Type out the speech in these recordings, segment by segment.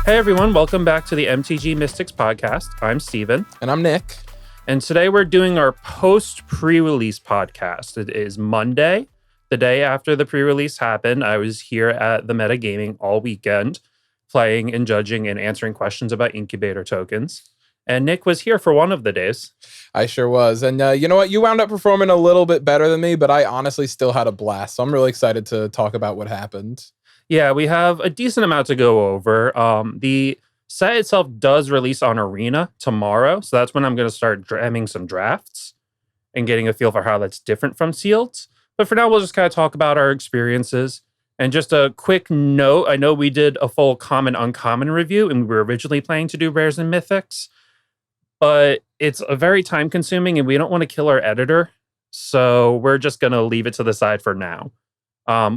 Hey everyone, welcome back to the MTG Mystics podcast. I'm Steven. And I'm Nick. And today we're doing our post-pre-release podcast. It is Monday, the day after the pre-release happened. I was here at the Metagaming all weekend, playing and judging and answering questions about incubator tokens. And Nick was here for one of the days. I sure was. And you know what? You wound up performing a little bit better than me, but I honestly still had a blast. So I'm really excited to talk about what happened. Yeah, we have a decent amount to go over. The set itself does release on Arena tomorrow, so that's when I'm going to start dramming some drafts and getting a feel for how that's different from Sealed. But for now, we'll just kind of talk about our experiences. And just a quick note, I know we did a full common uncommon review, and we were originally planning to do rares and mythics, but it's a very time consuming, and we don't want to kill our editor, so we're just going to leave it to the side for now.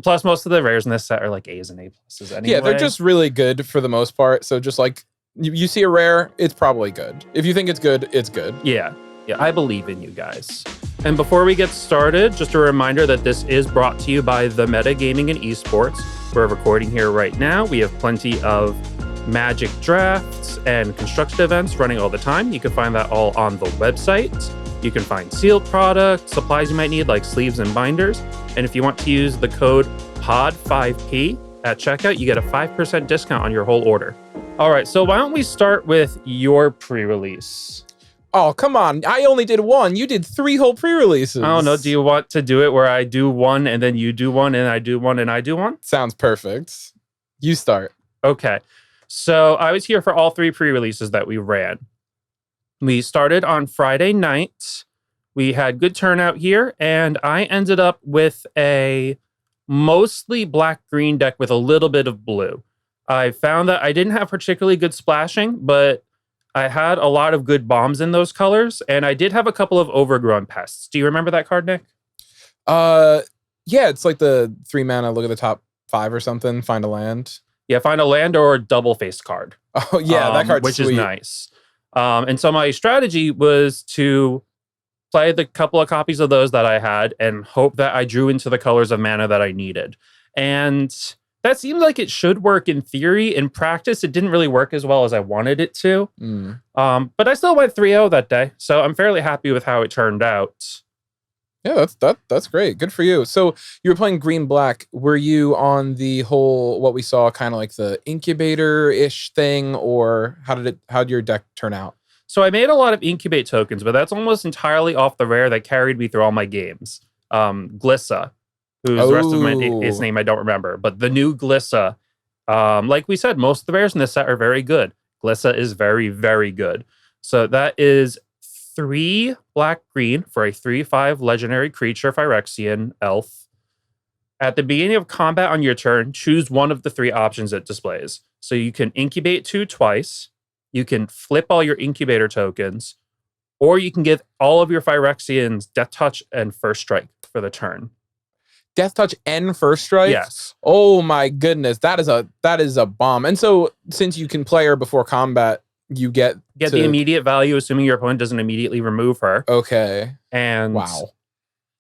Plus, most of the rares in this set are like A's and A pluses anyway. Yeah, they're just really good for the most part. So just like you see a rare, it's probably good. If you think it's good, it's good. Yeah, I believe in you guys. And before we get started, just a reminder that this is brought to you by the Metagaming and Esports. We're recording here right now. We have plenty of Magic drafts and constructed events running all the time. You can find that all on the website. You can find sealed products, supplies you might need like sleeves and binders. And if you want to use the code POD5P at checkout, you get a 5% discount on your whole order. All right, so why don't we start with your pre-release? Oh, come on. I only did one. You did 3 whole pre-releases. I don't know. Do you want to do it where I do one and then you do one and I do one and I do one? Sounds perfect. You start. Okay. So I was here for all 3 pre-releases that we ran. We started on Friday night. We had good turnout here, and I ended up with a mostly black-green deck with a little bit of blue. I found that I didn't have particularly good splashing, but I had a lot of good bombs in those colors, and I did have a couple of overgrown pests. Do you remember that card, Nick? Yeah, it's like the 3 mana, look at the top 5 or something, find a land. Yeah, find a land or a double-faced card. Oh, yeah, that card's which sweet. is nice. And so my strategy was to play the couple of copies of those that I had and hope that I drew into the colors of mana that I needed. And that seemed like it should work in theory. In practice, it didn't really work as well as I wanted it to. But I still went 3-0 that day. So I'm fairly happy with how it turned out. Yeah, that's great. Good for you. So you were playing green-black. Were you on the whole, what we saw, kind of like the incubator-ish thing, or how did your deck turn out? So I made a lot of incubate tokens, but that's almost entirely off the rare that carried me through all my games. Glissa, whose the rest of its name I don't remember, but the new Glissa, like we said, most of the rares in this set are very good. Glissa is very, very good. So that is 3 black-green for a 3/5 legendary creature Phyrexian elf. At the beginning of combat on your turn, choose one of the 3 options it displays. So you can incubate 2 twice, you can flip all your incubator tokens, or you can give all of your Phyrexians Death Touch and First Strike for the turn. Death Touch and First Strike? Yes. Oh my goodness, that is a bomb. And so since you can play her before combat, you get the immediate value, assuming your opponent doesn't immediately remove her. Okay. And wow.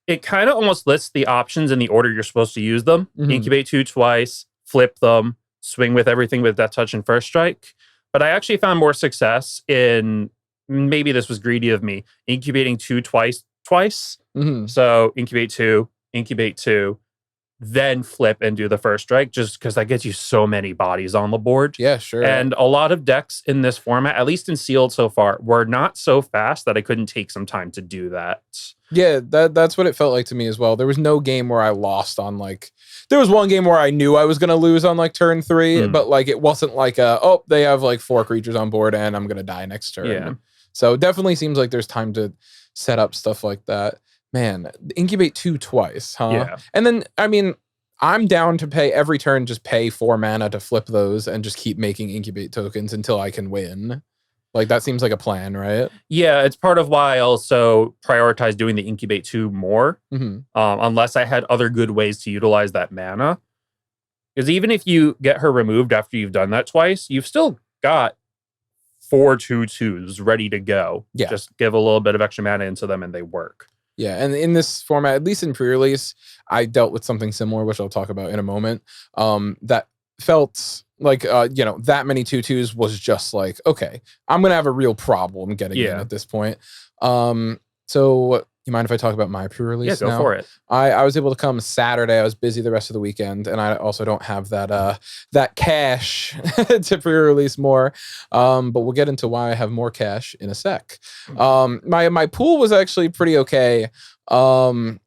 It kind of almost lists the options in the order you're supposed to use them. Mm-hmm. Incubate 2 twice, flip them, swing with everything with Death Touch and First Strike. But I actually found more success in, maybe this was greedy of me, incubating 2 twice. Mm-hmm. So incubate 2, then flip and do the First Strike, just because that gets you so many bodies on the board. Yeah, sure. And a lot of decks in this format, at least in Sealed so far, were not so fast that I couldn't take some time to do that. Yeah, that's what it felt like to me as well. There was no game where I lost on there was one game where I knew I was going to lose on turn 3, but it wasn't like they have 4 creatures on board and I'm going to die next turn. Yeah. So it definitely seems like there's time to set up stuff like that. Man, incubate 2 twice, huh? Yeah. And then, I mean, I'm down to pay every turn, just pay 4 mana to flip those and just keep making incubate tokens until I can win. That seems like a plan, right? Yeah, it's part of why I also prioritize doing the incubate 2 more, unless I had other good ways to utilize that mana. Because even if you get her removed after you've done that twice, you've still got 4 2/2s ready to go. Yeah. Just give a little bit of extra mana into them and they work. Yeah, and in this format, at least in pre-release, I dealt with something similar, which I'll talk about in a moment, that felt like that many 2/2s was just like, okay, I'm gonna have a real problem getting in at this point. So you mind if I talk about my pre-release now? Yeah, go for it. I was able to come Saturday. I was busy the rest of the weekend, and I also don't have that cash to pre-release more. But we'll get into why I have more cash in a sec. My pool was actually pretty okay. The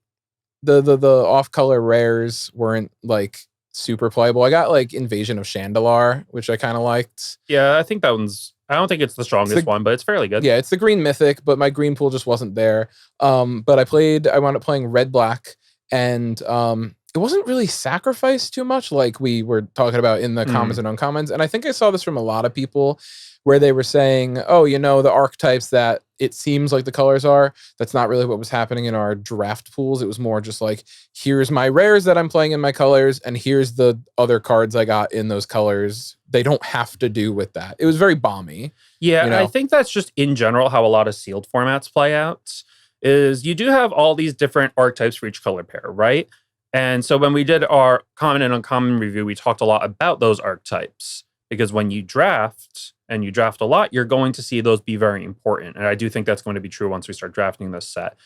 off-color rares weren't like super playable. I got like Invasion of Chandalar, which I kind of liked. Yeah, I think that one's. I don't think it's the strongest one, but it's fairly good. Yeah, it's the green mythic, but my green pool just wasn't there. But I wound up playing red black, and it wasn't really sacrificed too much, like we were talking about in the commons and uncommons. And I think I saw this from a lot of people, where they were saying, oh, the archetypes that it seems like the colors are, that's not really what was happening in our draft pools. It was more just like, here's my rares that I'm playing in my colors, and here's the other cards I got in those colors. They don't have to do with that. It was very bomby. Yeah, I think that's just in general how a lot of sealed formats play out, is you do have all these different archetypes for each color pair, right? And so when we did our common and uncommon review, we talked a lot about those archetypes, because when you draft, and you draft a lot, you're going to see those be very important. And I do think that's going to be true once we start drafting this set.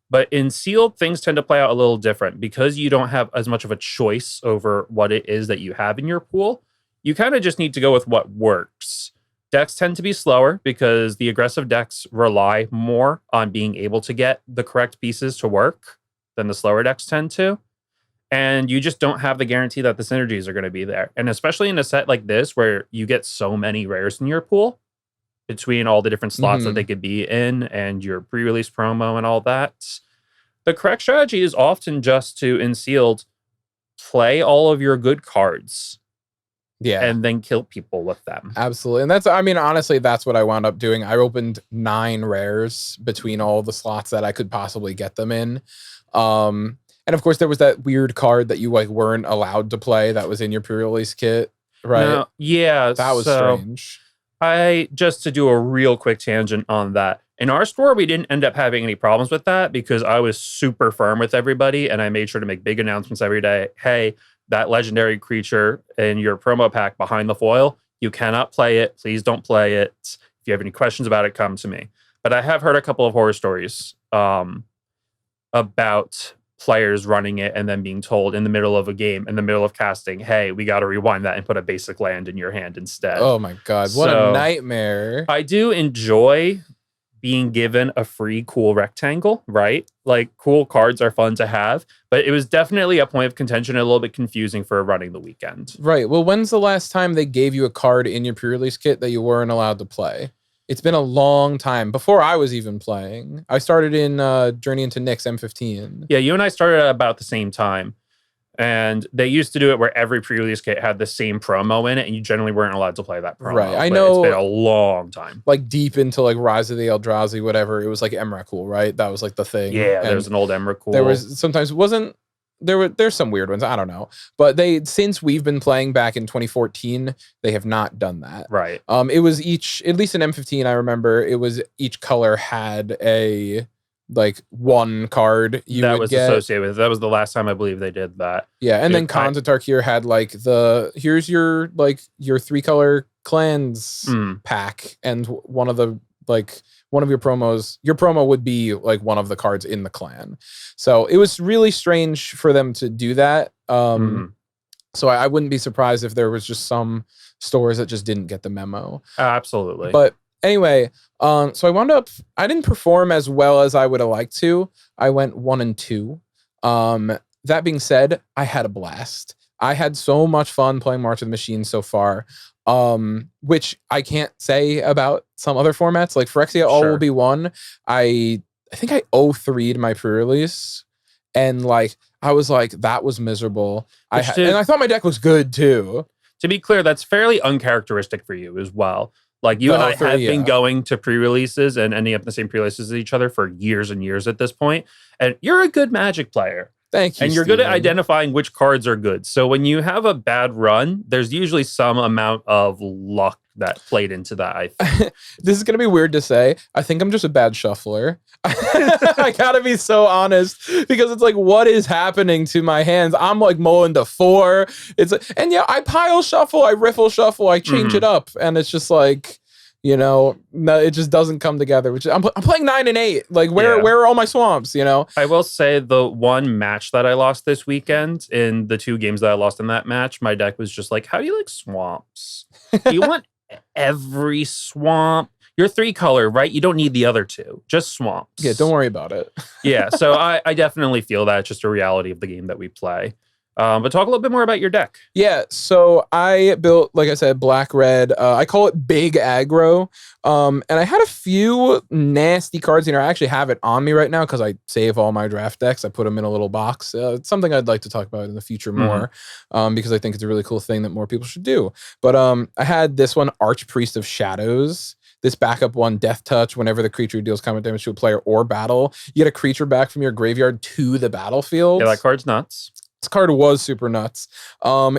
But in sealed, things tend to play out a little different, because you don't have as much of a choice over what it is that you have in your pool. You kind of just need to go with what works. Decks tend to be slower because the aggressive decks rely more on being able to get the correct pieces to work than the slower decks tend to. And you just don't have the guarantee that the synergies are going to be there. And especially in a set like this, where you get so many rares in your pool, between all the different slots that they could be in and your pre-release promo and all that, the correct strategy is often just to, in sealed, play all of your good cards. Yeah. And then kill people with them. Absolutely. And honestly, that's what I wound up doing. I opened 9 rares between all the slots that I could possibly get them in. And of course, there was that weird card that you weren't allowed to play that was in your pre-release kit, right? Yeah. That was strange. Just to do a real quick tangent on that. In our store, we didn't end up having any problems with that, because I was super firm with everybody, and I made sure to make big announcements every day. Hey, that legendary creature in your promo pack behind the foil, you cannot play it. Please don't play it. If you have any questions about it, come to me. But I have heard a couple of horror stories about players running it and then being told in the middle of a game, in the middle of casting, hey, we got to rewind that and put a basic land in your hand instead. Oh my God, what a nightmare. I do enjoy being given a free cool rectangle, right? Like, cool cards are fun to have, but it was definitely a point of contention, a little bit confusing for running the weekend. Right. Well, when's the last time they gave you a card in your pre-release kit that you weren't allowed to play? It's been a long time. Before I was even playing. I started in Journey into Nyx M15. Yeah, you and I started at about the same time. And they used to do it where every pre-release kit had the same promo in it, and you generally weren't allowed to play that promo. Right, I know. It's been a long time. Like deep into like Rise of the Eldrazi, whatever. It was like Emrakul, right? That was like the thing. Yeah, there was an old Emrakul. There was sometimes wasn't. There's some weird ones. I don't know. But since we've been playing back in 2014, they have not done that. Right. It was at least in M15, I remember it was each color had a like one card that was associated with it. That was the last time I believe they did that. Yeah, and then Khans of Tarkir had like here's your 3-color clans pack, and one of your promos, your promo would be like one of the cards in the clan. So it was really strange for them to do that. So I wouldn't be surprised if there was just some stores that just didn't get the memo. Absolutely. But anyway, so I didn't perform as well as I would have liked to. I went 1 and 2. That being said, I had a blast. I had so much fun playing March of the Machine so far. Which I can't say about some other formats. Like Phyrexia All Will Be One. I think I 0-3'd my pre-release. And like I was like, that was miserable. And I thought my deck was good too. To be clear, that's fairly uncharacteristic for you as well. Like you and I have been going to pre-releases and ending up in the same pre-releases as each other for years and years at this point. And you're a good Magic player. Thank you, And you're good at Steven. identifying which cards are good. So when you have a bad run, there's usually some amount of luck that played into that, I think. This is going to be weird to say. I think I'm just a bad shuffler. I gotta be so honest because it's like, what is happening to my hands? I'm like mulling to 4. And yeah, I pile shuffle, I riffle shuffle, I change it up. And it's just like, no, it just doesn't come together. Which I'm playing 9 and 8. Like, where are all my swamps? I will say the one match that I lost this weekend, in the 2 games that I lost in that match, my deck was just like, how do you like swamps? Do you want every swamp? You're 3 color, right? You don't need the other 2, just swamps. Yeah, don't worry about it. Yeah, so I definitely feel that. It's just a reality of the game that we play. But talk a little bit more about your deck. Yeah, so I built, like I said, black-red. I call it big aggro. And I had a few nasty cards in here. I actually have it on me right now because I save all my draft decks. I put them in a little box. It's something I'd like to talk about in the future more because I think it's a really cool thing that more people should do. But I had this one, Archpriest of Shadows. This backup one, Death Touch. Whenever the creature deals combat damage to a player or battle, you get a creature back from your graveyard to the battlefield. Yeah, that card's nuts. This card was super nuts.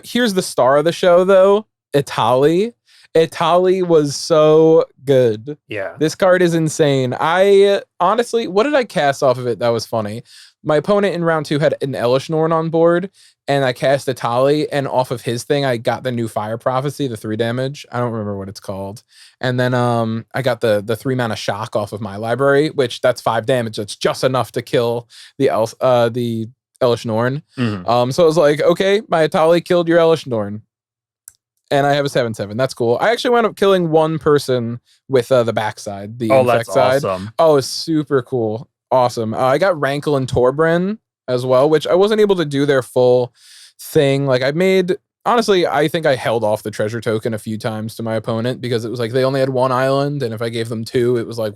Here's the star of the show, though. Itali. Itali was so good. Yeah. This card is insane. I honestly, what did I cast off of it? That was funny. My opponent in round 2 had an Elishnorn on board, and I cast Itali, and off of his thing, I got the new Fire Prophecy, the 3 damage. I don't remember what it's called. And then I got the 3 mana shock off of my library, which that's 5 damage. That's just enough to kill the Elishnorn. So I was like, okay, my Itali killed your Elishnorn. And I have a 7/7. That's cool. I actually wound up killing one person with the backside, the infect side. Awesome. Oh, it's super cool. Awesome. I got Rankle and Torbren as well, which I wasn't able to do their full thing. Like honestly, I think I held off the treasure token a few times to my opponent because it was like they only had 1 island, and if I gave them 2, it was like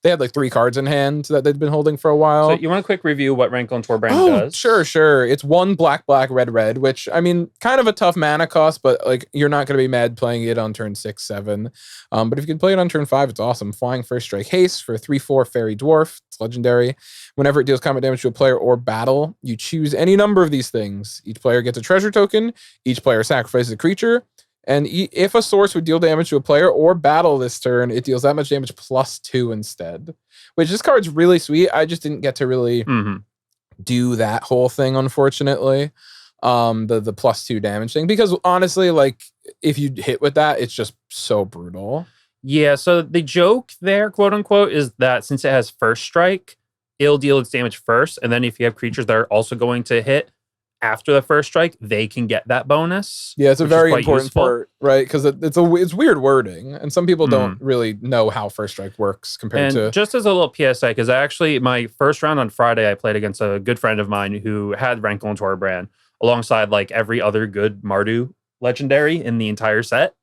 they had like 3 cards in hand that they'd been holding for a while. So you want a quick review what Rankle and Torbran does? Sure. It's 1 black, red, which I mean, kind of a tough mana cost, but like you're not going to be mad playing it on turn 6, 7. But if you can play it on turn 5, it's awesome. Flying First Strike Haste for 3/4 Fairy Dwarf. It's legendary. Whenever it deals combat damage to a player or battle, you choose any number of these things. Each player gets a treasure token. Each player sacrifices a creature. And if a source would deal damage to a player or battle this turn, it deals that much damage +2 instead. Which this card's really sweet. I just didn't get to really do that whole thing, unfortunately. The +2 damage thing. Because honestly, like, if you hit with that, it's just so brutal. Yeah, so the joke there, quote unquote, is that since it has First Strike, it'll deal its damage first. And then if you have creatures that are also going to hit after the first strike, they can get that bonus. Yeah, it's a very important part, right? Because it's weird wording, and some people don't really know how First Strike works compared to. Just as a little PSA, because my first round on Friday, I played against a good friend of mine who had Rankle and Torbran alongside like every other good Mardu legendary in the entire set.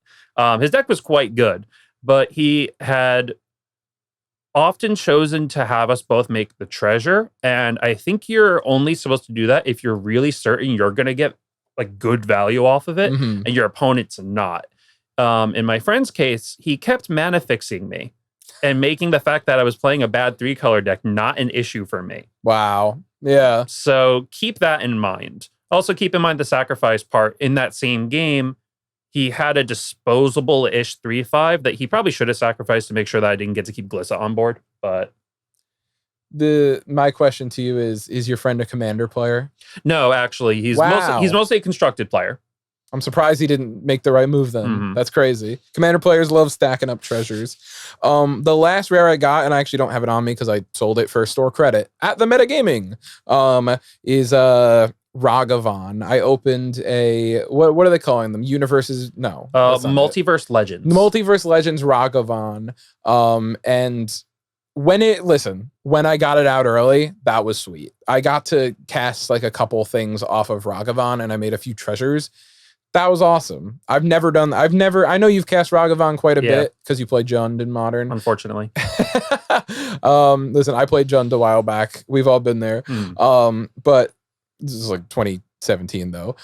His deck was quite good, but he had often chosen to have us both make the treasure. And I think you're only supposed to do that if you're really certain you're going to get like good value off of it and your opponent's not. In my friend's case, he kept mana fixing me and making the fact that I was playing a bad 3-color deck not an issue for me. Wow. Yeah. So keep that in mind. Also keep in mind the sacrifice part. In that same game, he had a disposable-ish 3/5 that he probably should have sacrificed to make sure that I didn't get to keep Glissa on board. But my question to you is your friend a commander player? No, actually, he's mostly a constructed player. I'm surprised he didn't make the right move then. That's crazy. Commander players love stacking up treasures. The last rare I got, and I actually don't have it on me because I sold it for store credit at the Metagaming, is Ragavan. I opened a what are they calling them? Universes? No. Multiverse Legends. Multiverse Legends Ragavan. And when I got it out early, that was sweet. I got to cast like a couple things off of Ragavan and I made a few treasures. That was awesome. I know you've cast Ragavan quite a bit because you played Jund in Modern. Unfortunately. Listen, I played Jund a while back. We've all been there. But this is like 2017 though.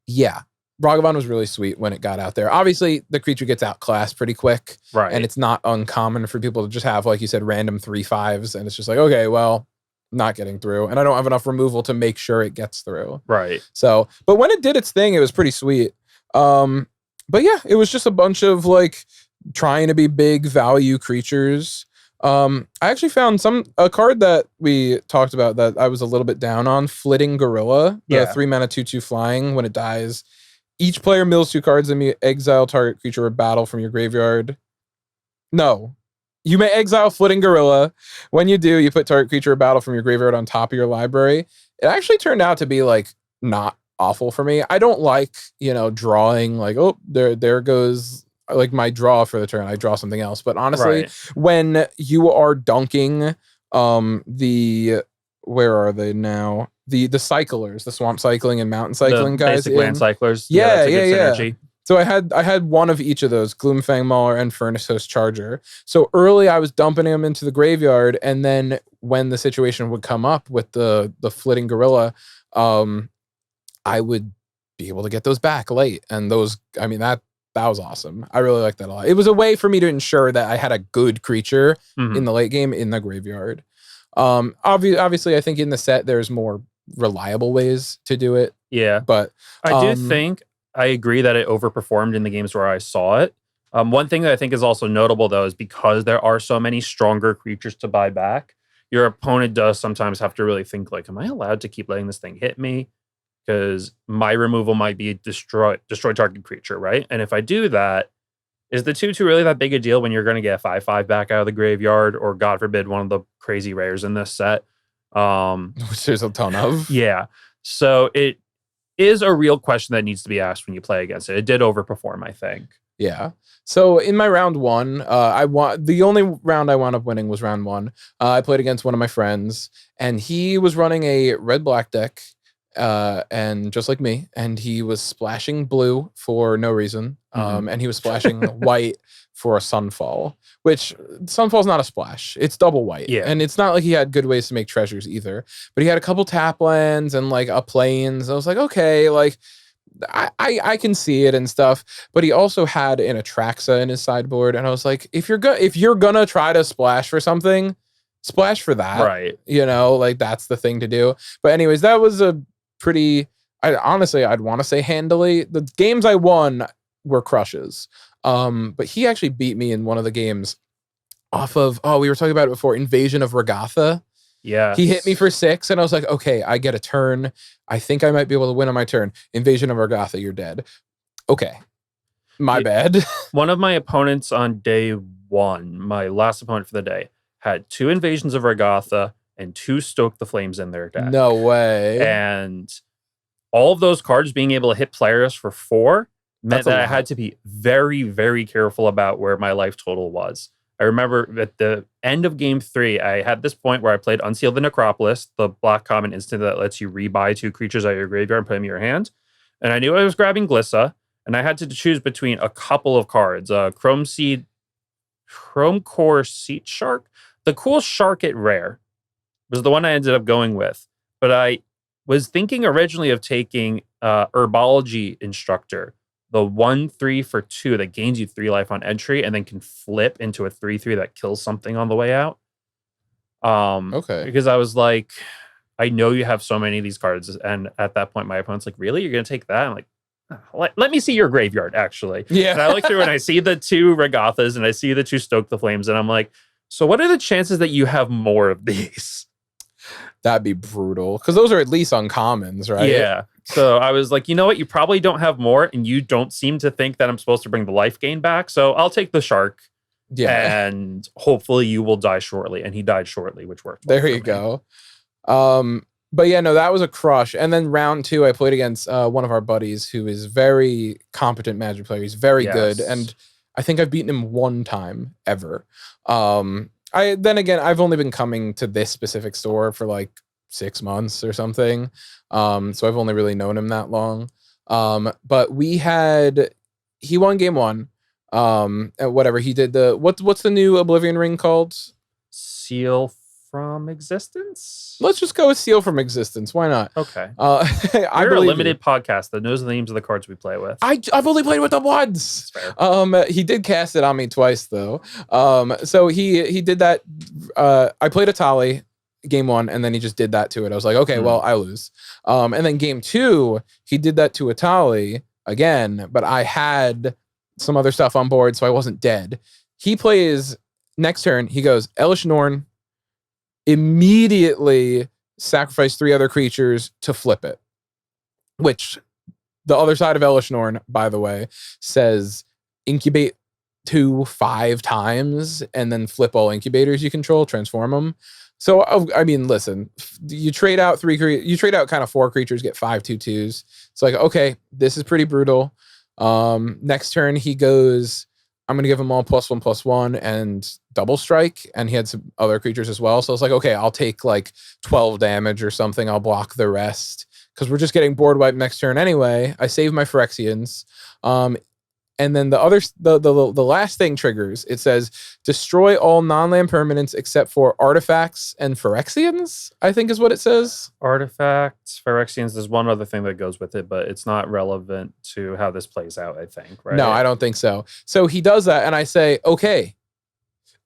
Yeah. Ragavan was really sweet when it got out there. Obviously, the creature gets outclassed pretty quick. Right. And it's not uncommon for people to just have, like you said, random 3/5s. And it's just like, okay, well, not getting through, and I don't have enough removal to make sure it gets through. Right. So, but when it did its thing, it was pretty sweet. But yeah, it was just a bunch of like trying to be big value creatures. I actually found a card that we talked about that I was a little bit down on, Flitting Gorilla, the 3-mana 2/2 flying. When it dies, each player mills 2 cards and you exile target creature or battle from your graveyard. No. You may exile Flitting Gorilla. When you do, you put target creature or battle from your graveyard on top of your library. It actually turned out to be like not awful for me. I don't like, drawing like, oh, there goes like my draw for the turn. I draw something else. But honestly, when you are dunking where are they now? The cyclers, the swamp cycling and mountain cycling guys. Basic land cyclers. Yeah. Synergy. So I had one of each of those, Gloomfang Mauler and Furnace Host Charger. So early I was dumping them into the graveyard, and then when the situation would come up with the Flitting Gorilla, I would be able to get those back late. And those, I mean, that was awesome. I really liked that a lot. It was a way for me to ensure that I had a good creature in the late game in the graveyard. Obviously, I think in the set there's more reliable ways to do it. Yeah. But I do think I agree that it overperformed in the games where I saw it. One thing that I think is also notable, though, is because there are so many stronger creatures to buy back, your opponent does sometimes have to really think, like, am I allowed to keep letting this thing hit me? Because my removal might be destroy target creature, right? And if I do that, is the 2/2 really that big a deal when you're going to get a 5/5 back out of the graveyard, or God forbid, one of the crazy rares in this set? Which there's a ton of. Yeah. So it is a real question that needs to be asked when you play against it. It did overperform, I think. Yeah. So in my round 1, the only round I wound up winning was round 1. I played against one of my friends, and he was running a red-black deck, and just like me, and he was splashing blue for no reason, and he was splashing white for a Sunfall, which Sunfall's not a splash. It's double white. Yeah. And it's not like he had good ways to make treasures either, but he had a couple tap lands and like a plains. I was like, okay, like I can see it and stuff, but he also had an Atraxa in his sideboard, and I was like, if you're gonna try to splash for something, splash for that. Right. Like that's the thing to do. But anyways, that was a pretty, I'd want to say handily. The games I won were crushes. But he actually beat me in one of the games off of, we were talking about it before, Invasion of Regatha. Yeah. He hit me for 6, and I was like, okay, I get a turn. I think I might be able to win on my turn. Invasion of Regatha, you're dead. Okay. My bad. One of my opponents on day 1, my last opponent for the day, had 2 Invasions of Regatha and 2 Stoke the Flames in their deck. No way. And all of those cards being able to hit players for 4 meant that I had to be very, very careful about where my life total was. I remember at the end of game 3, I had this point where I played Unseal the Necropolis, the black common instant that lets you rebuy 2 creatures out of your graveyard and put them in your hand. And I knew I was grabbing Glissa, and I had to choose between a couple of cards. Chrome Core Seat Shark. The cool Shark at rare was the one I ended up going with. But I was thinking originally of taking Herbology Instructor, the 1/3 for 2 that gains you 3 life on entry and then can flip into a 3/3 that kills something on the way out. Okay. Because I was like, I know you have so many of these cards, and at that point, my opponent's like, really? You're going to take that? I'm like, let me see your graveyard, actually. Yeah. And I look through and I see the 2 Regathas and I see the 2 Stoke the Flames, and I'm like, so what are the chances that you have more of these? That'd be brutal, because those are at least uncommons, right? Yeah. So I was like, you know what? You probably don't have more, and you don't seem to think that I'm supposed to bring the life gain back. So I'll take the shark. Yeah. And hopefully you will die shortly. And he died shortly, which worked. There you go. But yeah, no, that was a crush. And then round 2, I played against one of our buddies who is very competent Magic player. He's very good. And I think I've beaten him 1 time ever. I've only been coming to this specific store for like 6 months or something. So I've only really known him that long. But he won game 1. And whatever he did, what's the new Oblivion ring called? Seal from Existence? Let's just go with Seal from Existence. Why not? Okay. We're a limited podcast that knows the names of the cards we play with. I've only played with them once. He did cast it on me twice though. So he did that. I played Atali. game 1, and then he just did that to it. I was like, okay, well, I lose. And then game 2, he did that to Atali again, but I had some other stuff on board, so I wasn't dead. He plays next turn, he goes Elish Norn, immediately sacrifice 3 other creatures to flip it, which the other side of Elish Norn, by the way, says incubate 2 5 times and then flip all incubators you control, transform them. So, I mean, listen, you trade out kind of 4 creatures, get 5 2/2s. It's like, okay, this is pretty brutal. Next turn, he goes, I'm going to give him all +1/+1 and double strike. And he had some other creatures as well. So it's like, okay, I'll take like 12 damage or something. I'll block the rest because we're just getting board wiped next turn anyway. I save my Phyrexians. And then the last thing triggers. It says destroy all non-land permanents except for artifacts and Phyrexians, I think is what it says. Artifacts, Phyrexians. There's one other thing that goes with it, but it's not relevant to how this plays out, I think, right? No, I don't think so. So he does that, and I say, okay,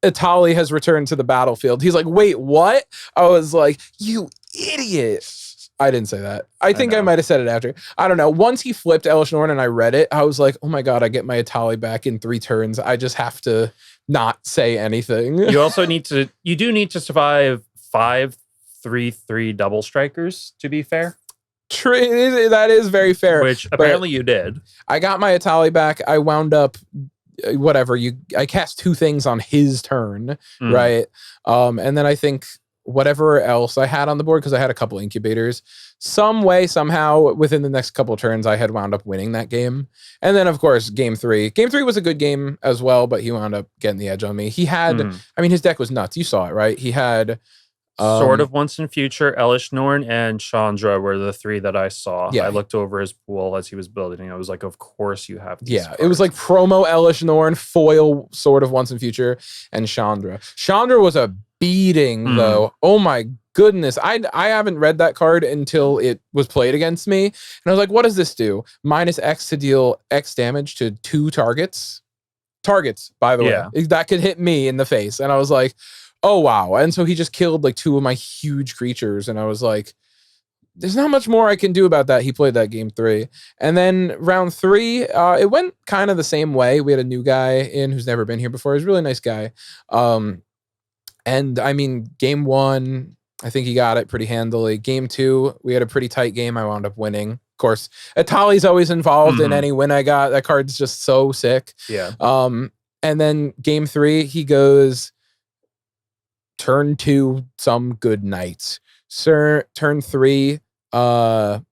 Atali has returned to the battlefield. He's like, wait, what? I was like, you idiot. I didn't say that. I think I might have said it after. I don't know. Once he flipped Elish Norn and I read it, I was like, oh my God, I get my Atali back in 3 turns. I just have to not say anything. You also need to survive 5 3/3 double strikers, to be fair. True. That is very fair. Which apparently you did. I got my Atali back. I wound up I cast 2 things on his turn, right? And then I think whatever else I had on the board, because I had a couple incubators, some way, somehow, within the next couple turns, I had wound up winning that game. And then, of course, game 3. Game 3 was a good game as well, but he wound up getting the edge on me. He had, I mean, his deck was nuts. You saw it, right? He had... Sort of Once in Future, Elish Norn, and Chandra were the 3 that I saw. Yeah. I looked over his pool as he was building. I was like, of course you have these cards. It was like promo Elish Norn, foil Sword of Once in Future, and Chandra. Chandra was a beating, though. Oh my goodness. I haven't read that card until it was played against me. And I was like, what does this do? -X to deal X damage to 2 targets. Targets, by the way. That could hit me in the face. And I was like, oh, wow. And so he just killed like 2 of my huge creatures. And I was like, there's not much more I can do about that. He played that game 3. And then round 3, it went kind of the same way. We had a new guy in who's never been here before. He's a really nice guy. And I mean, game 1, I think he got it pretty handily. Game 2, we had a pretty tight game. I wound up winning. Of course, Atali's always involved in any win I got. That card's just so sick. Yeah. And then game 3, he goes... Turn 2, some good knights. Turn 3, the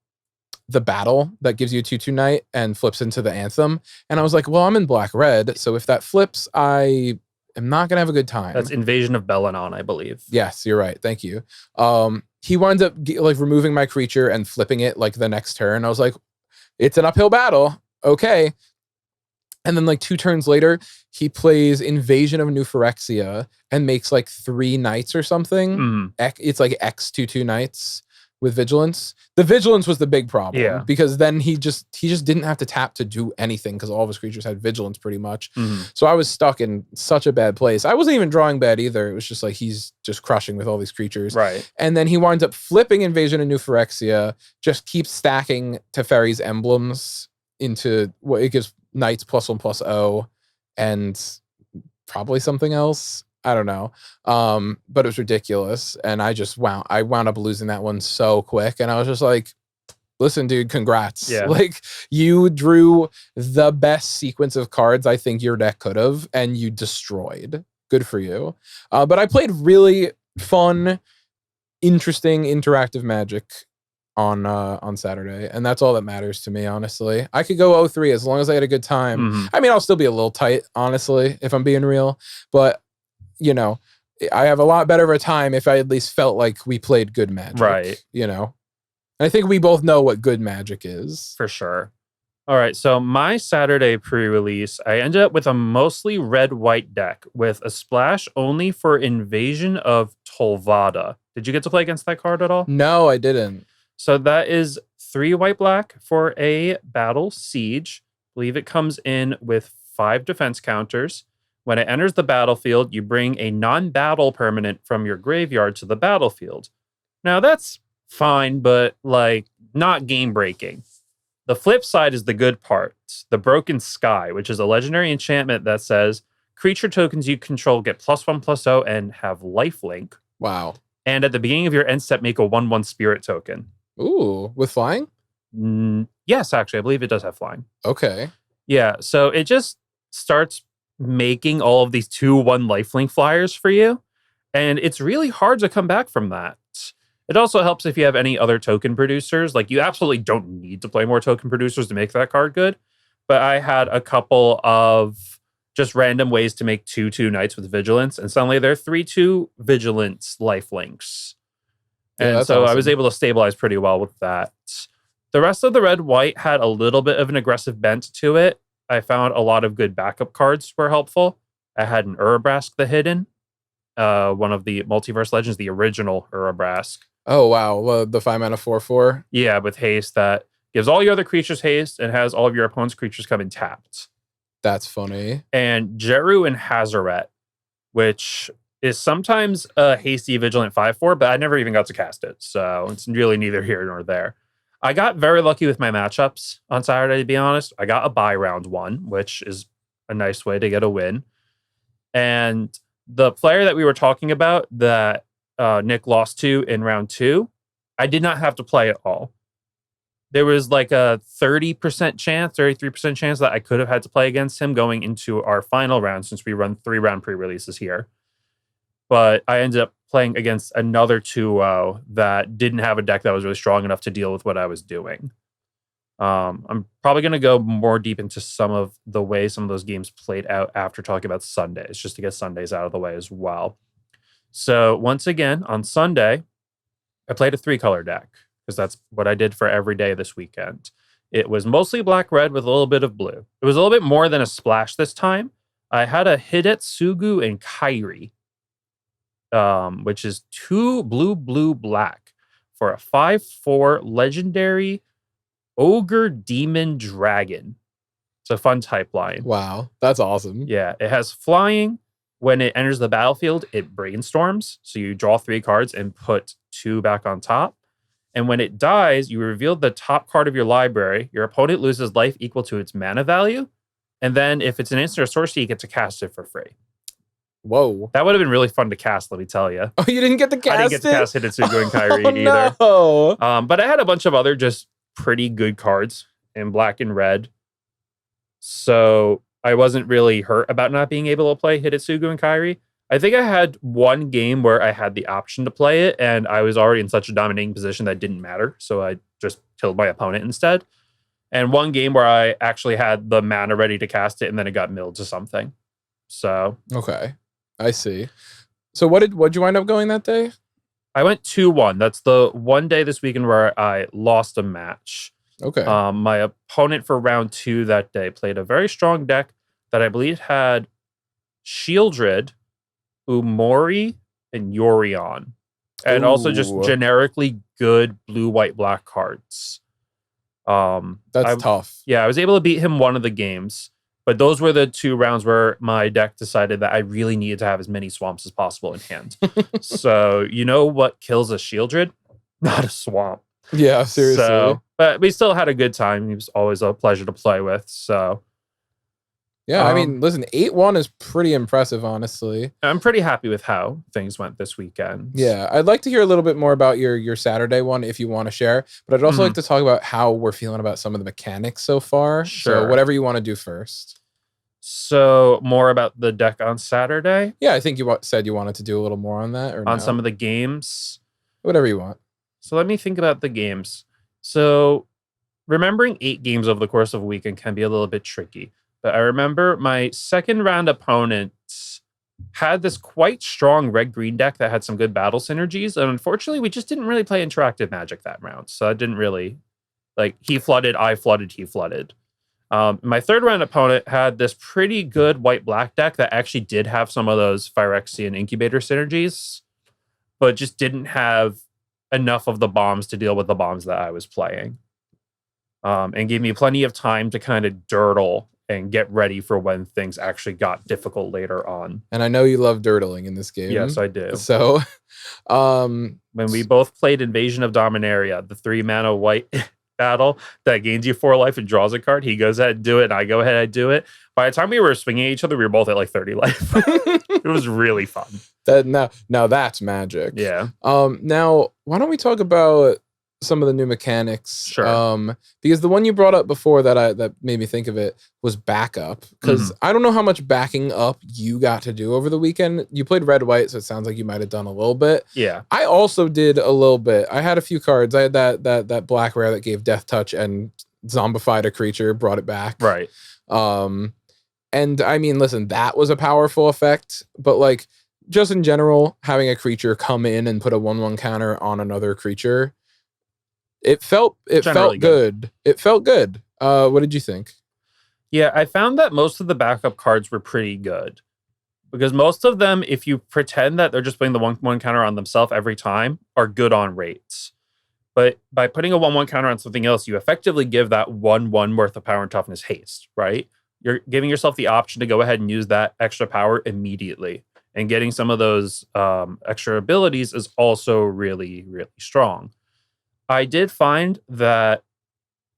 battle that gives you a 2/2 knight and flips into the anthem. And I was like, well, I'm in black-red, so if that flips, I am not going to have a good time. That's Invasion of Belanon, I believe. Yes, you're right. Thank you. He winds up like removing my creature and flipping it like the next turn. I was like, it's an uphill battle. Okay. And then like 2 turns later, he plays Invasion of New Phyrexia and makes like 3 knights or something. It's like X 2/2 knights with Vigilance. The Vigilance was the big problem because then he just didn't have to tap to do anything because all of his creatures had Vigilance pretty much. So I was stuck in such a bad place. I wasn't even drawing bad either. It was just like he's just crushing with all these creatures. Right. And then he winds up flipping Invasion of New Phyrexia, just keeps stacking Teferi's emblems into what it gives knights +1/+0 and probably something else. I don't know. But it was ridiculous. And I wound up losing that one so quick. And I was just like, listen, dude, congrats. Yeah. Like you drew the best sequence of cards I think your deck could have, and you destroyed. Good for you. But I played really fun, interesting, interactive Magic on Saturday, and that's all that matters to me, honestly. I could go 0-3 as long as I had a good time. I mean, I'll still be a little tight, honestly, if I'm being real, but you know, I have a lot better of a time if I at least felt like we played good Magic, right? You know, and I think we both know what good Magic is. For sure. All right, so my Saturday pre-release, I ended up with a mostly red-white deck with a splash only for Invasion of Tolvada. Did you get to play against that card at all? No, I didn't. So that is 3 white-black for a battle siege. I believe it comes in with 5 defense counters. When it enters the battlefield, you bring a non-battle permanent from your graveyard to the battlefield. Now that's fine, but like not game breaking. The flip side is the good part. The Broken Sky, which is a legendary enchantment that says creature tokens you control get +1/+0 and have lifelink. Wow. And at the beginning of your end step, make a 1/1 spirit token. Ooh, with flying? Yes, actually, I believe it does have flying. Okay. Yeah, so it just starts making all of these 2/1 lifelink flyers for you. And it's really hard to come back from that. It also helps if you have any other token producers. Like, you absolutely don't need to play more token producers to make that card good. But I had a couple of just random ways to make 2/2 knights with vigilance, and suddenly they're 3/2 vigilance lifelinks. Yeah, And so I was able to stabilize pretty well with that. The rest of the red-white had a little bit of an aggressive bent to it. I found a lot of good backup cards were helpful. I had an Urabrask the Hidden, one of the Multiverse Legends, the original Urabrask. Oh, wow. The 5-mana 4/4. Yeah, with haste that gives all your other creatures haste and has all of your opponent's creatures come in tapped. That's funny. And Jeru and Hazaret, which is sometimes a hasty vigilant 5/4, but I never even got to cast it. So it's really neither here nor there. I got very lucky with my matchups on Saturday, to be honest. I got a bye round 1, which is a nice way to get a win. And the player that we were talking about that Nick lost to in round 2, I did not have to play at all. There was like a 30% chance, 33% chance that I could have had to play against him going into our final round, since we run 3-round pre-releases here. But I ended up playing against another 2-0 that didn't have a deck that was really strong enough to deal with what I was doing. I'm probably going to go more deep into some of the way some of those games played out after talking about Sundays, just to get Sundays out of the way as well. So once again, on Sunday, I played a 3-color deck, because that's what I did for every day this weekend. It was mostly black-red with a little bit of blue. It was a little bit more than a splash this time. I had a Hidetsugu and Kairi, which is 2 blue-black for a 5/4 legendary Ogre Demon Dragon. It's a fun type line. Wow, that's awesome. Yeah, it has flying. When it enters the battlefield, it brainstorms. So you draw 3 cards and put 2 back on top. And when it dies, you reveal the top card of your library. Your opponent loses life equal to its mana value. And then if it's an instant or sorcery, you get to cast it for free. Whoa. That would have been really fun to cast, let me tell you. Oh, you didn't get to cast it? I didn't get to cast Hidetsugu and Kairi either. No. But I had a bunch of other just pretty good cards in black and red. So I wasn't really hurt about not being able to play Hidetsugu and Kairi. I think I had one game where I had the option to play it, and I was already in such a dominating position that it didn't matter. So I just killed my opponent instead. And one game where I actually had the mana ready to cast it, and then it got milled to something. So okay, I see. So what'd you wind up going that day? I went 2-1. That's the one day this weekend where I lost a match. Okay. My opponent for round 2 that day played a very strong deck that I believe had Shieldred, Umori, and Yorion. And also just generically good blue, white, black cards. That's tough. Yeah, I was able to beat him one of the games. But those were the 2 rounds where my deck decided that I really needed to have as many swamps as possible in hand. So, you know what kills a Shieldred? Not a swamp. Yeah, seriously. So, but we still had a good time. He was always a pleasure to play with. So, yeah, I mean, listen, 8-1 is pretty impressive, honestly. I'm pretty happy with how things went this weekend. Yeah, I'd like to hear a little bit more about your Saturday one if you want to share. But I'd also like to talk about how we're feeling about some of the mechanics so far. Sure. So whatever you want to do first. So more about the deck on Saturday? Yeah, I think you said you wanted to do a little more on that. Or on some of the games? Whatever you want. So let me think about the games. So remembering 8 games over the course of a weekend can be a little bit tricky. But I remember my second round opponents had this quite strong red-green deck that had some good battle synergies. And unfortunately, we just didn't really play interactive Magic that round. So I didn't really, like, he flooded, I flooded, he flooded. My third round opponent had this pretty good white-black deck that actually did have some of those Phyrexian Incubator synergies, but just didn't have enough of the bombs to deal with the bombs that I was playing. And gave me plenty of time to kind of dirtle and get ready for when things actually got difficult later on. And I know you love dirtling in this game. Yes, I do. So, when we both played Invasion of Dominaria, the 3-mana white battle that gains you 4 life and draws a card, he goes ahead and do it, and I go ahead and do it. By the time we were swinging at each other, we were both at like 30 life. It was really fun. Now that's magic. Yeah. Now, why don't we talk about some of the new mechanics? Sure. Because the one you brought up before that made me think of it was backup. Because I don't know how much backing up you got to do over the weekend. You played red white, so it sounds like you might have done a little bit. Yeah. I also did a little bit. I had a few cards. I had that black rare that gave death touch and zombified a creature, brought it back. Right. And I mean, listen, that was a powerful effect, but like just in general, having a creature come in and put a 1/1 counter on another creature, it felt good. It felt good. What did you think? Yeah, I found that most of the backup cards were pretty good. Because most of them, if you pretend that they're just putting the 1/1 counter on themselves every time, are good on rates. But by putting a 1/1 counter on something else, you effectively give that 1/1 worth of power and toughness haste, right? You're giving yourself the option to go ahead and use that extra power immediately. And getting some of those extra abilities is also really, really strong. I did find that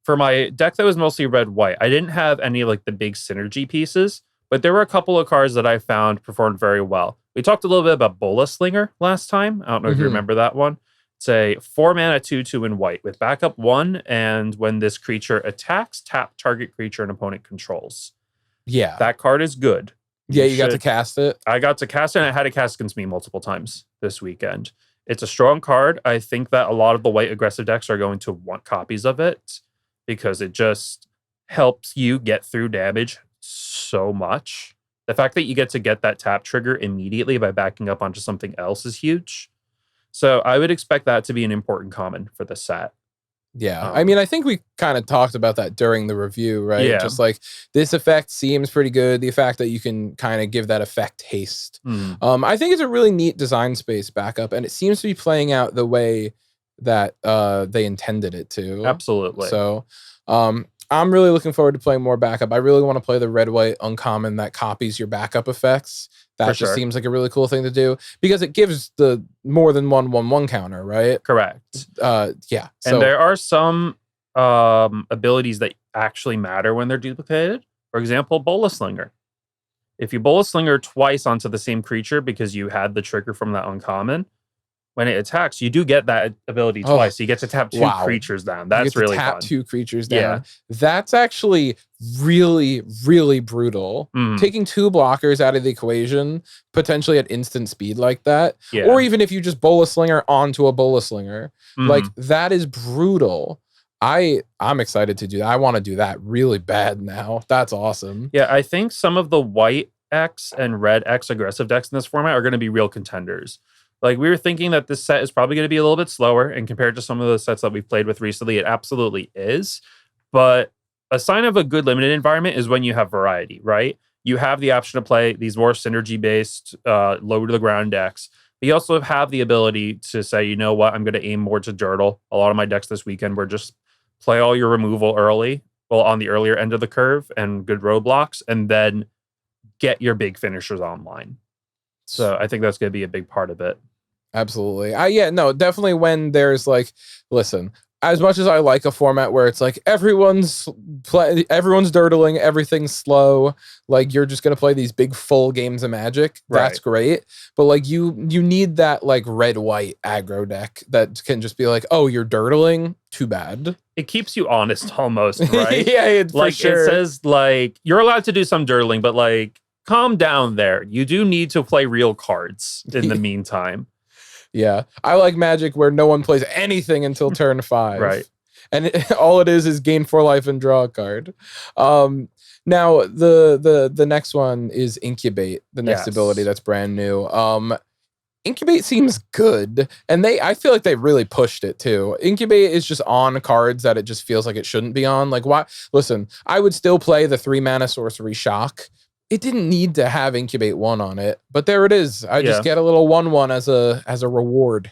for my deck that was mostly red-white, I didn't have any like the big synergy pieces, but there were a couple of cards that I found performed very well. We talked a little bit about Bola Slinger last time. I don't know if you remember that one. It's a 4-mana 2/2 in white with backup 1, and when this creature attacks, tap target creature an opponent controls. Yeah. That card is good. You got to cast it? I got to cast it, and I had it cast against me multiple times this weekend. It's a strong card. I think that a lot of the white aggressive decks are going to want copies of it because it just helps you get through damage so much. The fact that you get to get that tap trigger immediately by backing up onto something else is huge. So I would expect that to be an important common for the set. Yeah. I mean, I think we kind of talked about that during the review, right? Yeah. Just like this effect seems pretty good. The fact that you can kind of give that effect haste. I think it's a really neat design space backup, and it seems to be playing out the way that they intended it to. Absolutely. So I'm really looking forward to playing more backup. I really want to play the red-white uncommon that copies your backup effects. That just seems like a really cool thing to do because it gives the more than 1/1 counter, right? Correct. Yeah. And there are some abilities that actually matter when they're duplicated. For example, Bola Slinger. If you Bola Slinger twice onto the same creature because you had the trigger from that uncommon, when it attacks, you do get that ability twice. You get to tap 2 creatures down. That's really fun. Tap 2 creatures down. Yeah. That's actually really, really brutal. Taking 2 blockers out of the equation, potentially at instant speed like that, or even if you just Bola Slinger onto a Bola Slinger, like that is brutal. I'm excited to do that. I want to do that really bad now. That's awesome. Yeah, I think some of the white X and red X aggressive decks in this format are going to be real contenders. Like, we were thinking that this set is probably going to be a little bit slower, and compared to some of the sets that we've played with recently, it absolutely is. But a sign of a good limited environment is when you have variety, right? You have the option to play these more synergy-based, low-to-the-ground decks. But you also have the ability to say, you know what, I'm going to aim more to Dirtle. A lot of my decks this weekend were just play all your removal early, well, on the earlier end of the curve, and good roadblocks, and then get your big finishers online. So I think that's going to be a big part of it. Absolutely. Yeah, no, definitely when there's like, listen, as much as I like a format where it's like everyone's dirtling, everything's slow, like you're just going to play these big full games of Magic, that's great. But like you need that like red-white aggro deck that can just be like, oh, you're dirtling? Too bad. It keeps you honest almost, right? Yeah, like sure. It says like, you're allowed to do some dirtling, but like, calm down there. You do need to play real cards in the meantime. Yeah. I like Magic where no one plays anything until turn 5. Right. And all it is gain 4 life and draw a card. Now, the next one is Incubate, the next ability that's brand new. Incubate seems good, and I feel like they really pushed it too. Incubate is just on cards that it just feels like it shouldn't be on. Like, why? Listen, I would still play the 3-mana sorcery Shock. It didn't need to have Incubate 1 on it, but there it is. I just get a little 1/1 as a reward.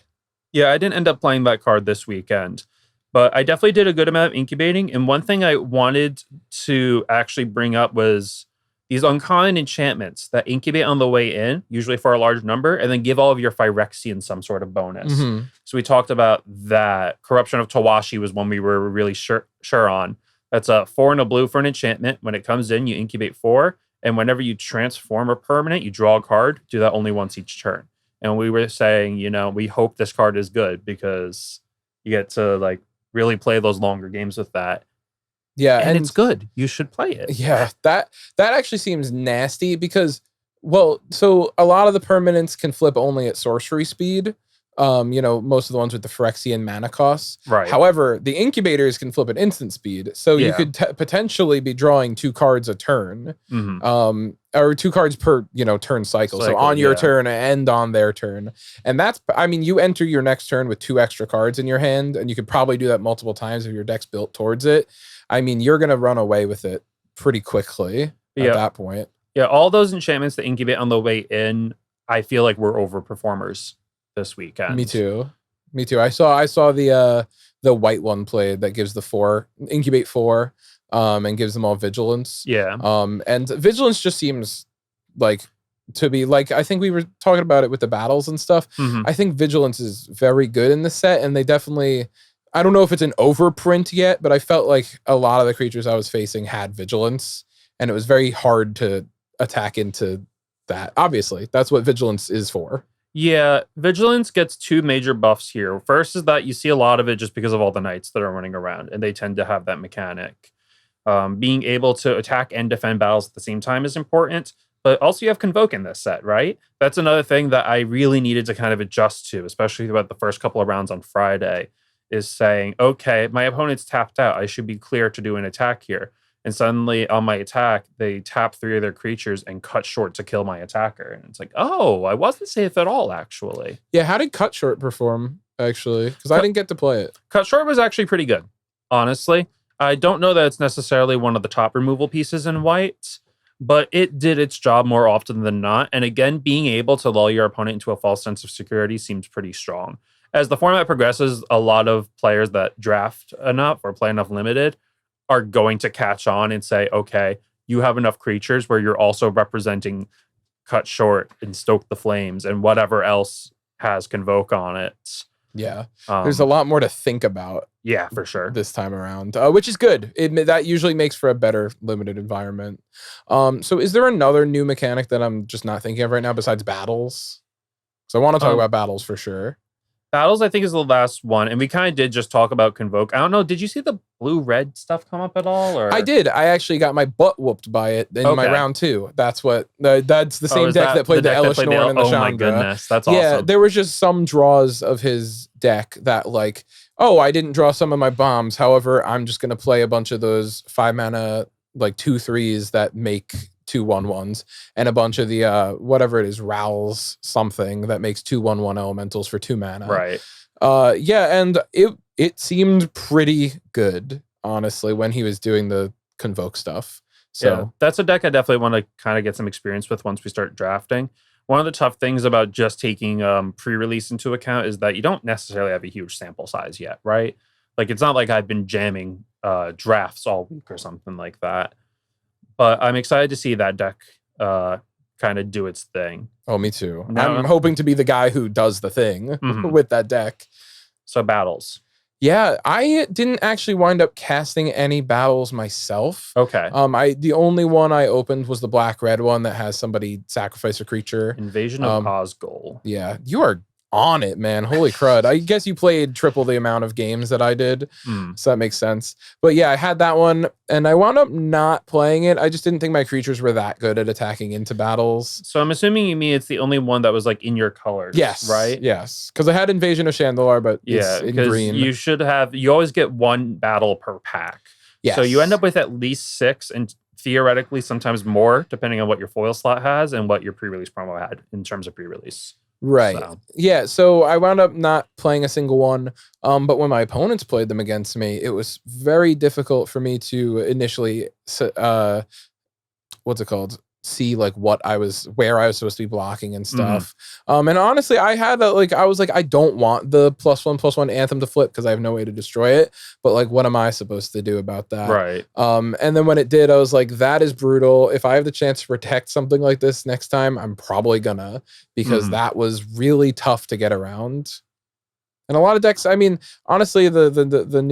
Yeah, I didn't end up playing that card this weekend. But I definitely did a good amount of incubating. And one thing I wanted to actually bring up was these uncommon enchantments that incubate on the way in, usually for a large number, and then give all of your Phyrexians some sort of bonus. Mm-hmm. So we talked about that. Corruption of Tawashi was one we were really sure on. That's a 4 and a blue for an enchantment. When it comes in, you incubate 4. And whenever you transform a permanent, you draw a card. Do that only once each turn. And we were saying, we hope this card is good because you get to like really play those longer games with that. Yeah, and it's good. You should play it. Yeah, that actually seems nasty because, well, so a lot of the permanents can flip only at sorcery speed. Most of the ones with the Phyrexian mana costs. Right. However, the incubators can flip at instant speed, so you could potentially be drawing 2 cards a turn, or 2 cards per turn cycle. So on your turn and on their turn, and that's you enter your next turn with 2 extra cards in your hand, and you could probably do that multiple times if your deck's built towards it. You're gonna run away with it pretty quickly at that point. Yeah, all those enchantments that incubate on the way in, I feel like we're overperformers this weekend. Me too. I saw the white one played that gives the incubate 4, and gives them all vigilance. Yeah. And vigilance just seems like to be like, I think we were talking about it with the battles and stuff. Mm-hmm. I think vigilance is very good in the set, and they definitely, I don't know if it's an overprint yet, but I felt like a lot of the creatures I was facing had vigilance, and it was very hard to attack into that. Obviously, that's what vigilance is for. Yeah, vigilance gets 2 major buffs here. First is that you see a lot of it just because of all the knights that are running around, and they tend to have that mechanic. Being able to attack and defend battles at the same time is important, but also you have Convoke in this set, right? That's another thing that I really needed to kind of adjust to, especially about the first couple of rounds on Friday, is saying, okay, my opponent's tapped out. I should be clear to do an attack here. And suddenly on my attack, they tap 3 of their creatures and cut short to kill my attacker. And it's like, oh, I wasn't safe at all, actually. Yeah, how did cut short perform, actually? Because I didn't get to play it. Cut short was actually pretty good, honestly. I don't know that it's necessarily one of the top removal pieces in white, but it did its job more often than not. And again, being able to lull your opponent into a false sense of security seems pretty strong. As the format progresses, a lot of players that draft enough or play enough limited are going to catch on and say, okay, you have enough creatures where you're also representing Cut Short and Stoke the Flames and whatever else has Convoke on it. Yeah. There's a lot more to think about. Yeah, for sure. This time around, which is good. That usually makes for a better limited environment. So is there another new mechanic that I'm just not thinking of right now besides battles? So I want to talk about battles for sure. Battles, I think, is the last one. And we kind of did just talk about Convoke. I don't know. Did you see the blue-red stuff come up at all? Or? I did. I actually got my butt whooped by it in my round 2. That's that's the same deck that played the Elishnorn and the Chandra. Oh my goodness. That's awesome. Yeah, there was just some draws of his deck that like, oh, I didn't draw some of my bombs. However, I'm just going to play a bunch of those 5-mana, like 2/3s that make 2/1/1s, and a bunch of the whatever it is, Rowls something that makes 2/1/1 elementals for 2 mana. Right. Yeah, and it seemed pretty good, honestly, when he was doing the Convoke stuff. So yeah, that's a deck I definitely want to kind of get some experience with once we start drafting. One of the tough things about just taking pre-release into account is that you don't necessarily have a huge sample size yet, right? Like, it's not like I've been jamming drafts all week or something like that. But I'm excited to see that deck kind of do its thing. Oh, me too. I'm hoping to be the guy who does the thing with that deck. So battles. Yeah, I didn't actually wind up casting any battles myself. Okay. The only one I opened was the black-red one that has somebody sacrifice a creature. Invasion of Osgul. Yeah, you are on it, man. Holy crud. I guess you played triple the amount of games that I did, so that makes sense. But yeah, I had that one, and I wound up not playing it. I just didn't think my creatures were that good at attacking into battles. So I'm assuming you mean it's the only one that was like in your colors, yes, right? Yes, because I had Invasion of Shandalar, but it's in green. You always get 1 battle per pack. Yes. So you end up with at least 6, and theoretically sometimes more, depending on what your foil slot has and what your pre-release promo had in terms of pre-release. Right. So. Yeah. So I wound up not playing a single one. But when my opponents played them against me, it was very difficult for me to initially, what's it called? see like where I was supposed to be blocking and stuff. And honestly, I had I was like, I don't want the +1/+1 Anthem to flip because I have no way to destroy it. But like, what am I supposed to do about that? Right. And then when it did, I was like, that is brutal. If I have the chance to protect something like this next time, I'm probably gonna, because that was really tough to get around. And a lot of decks, I mean, honestly, the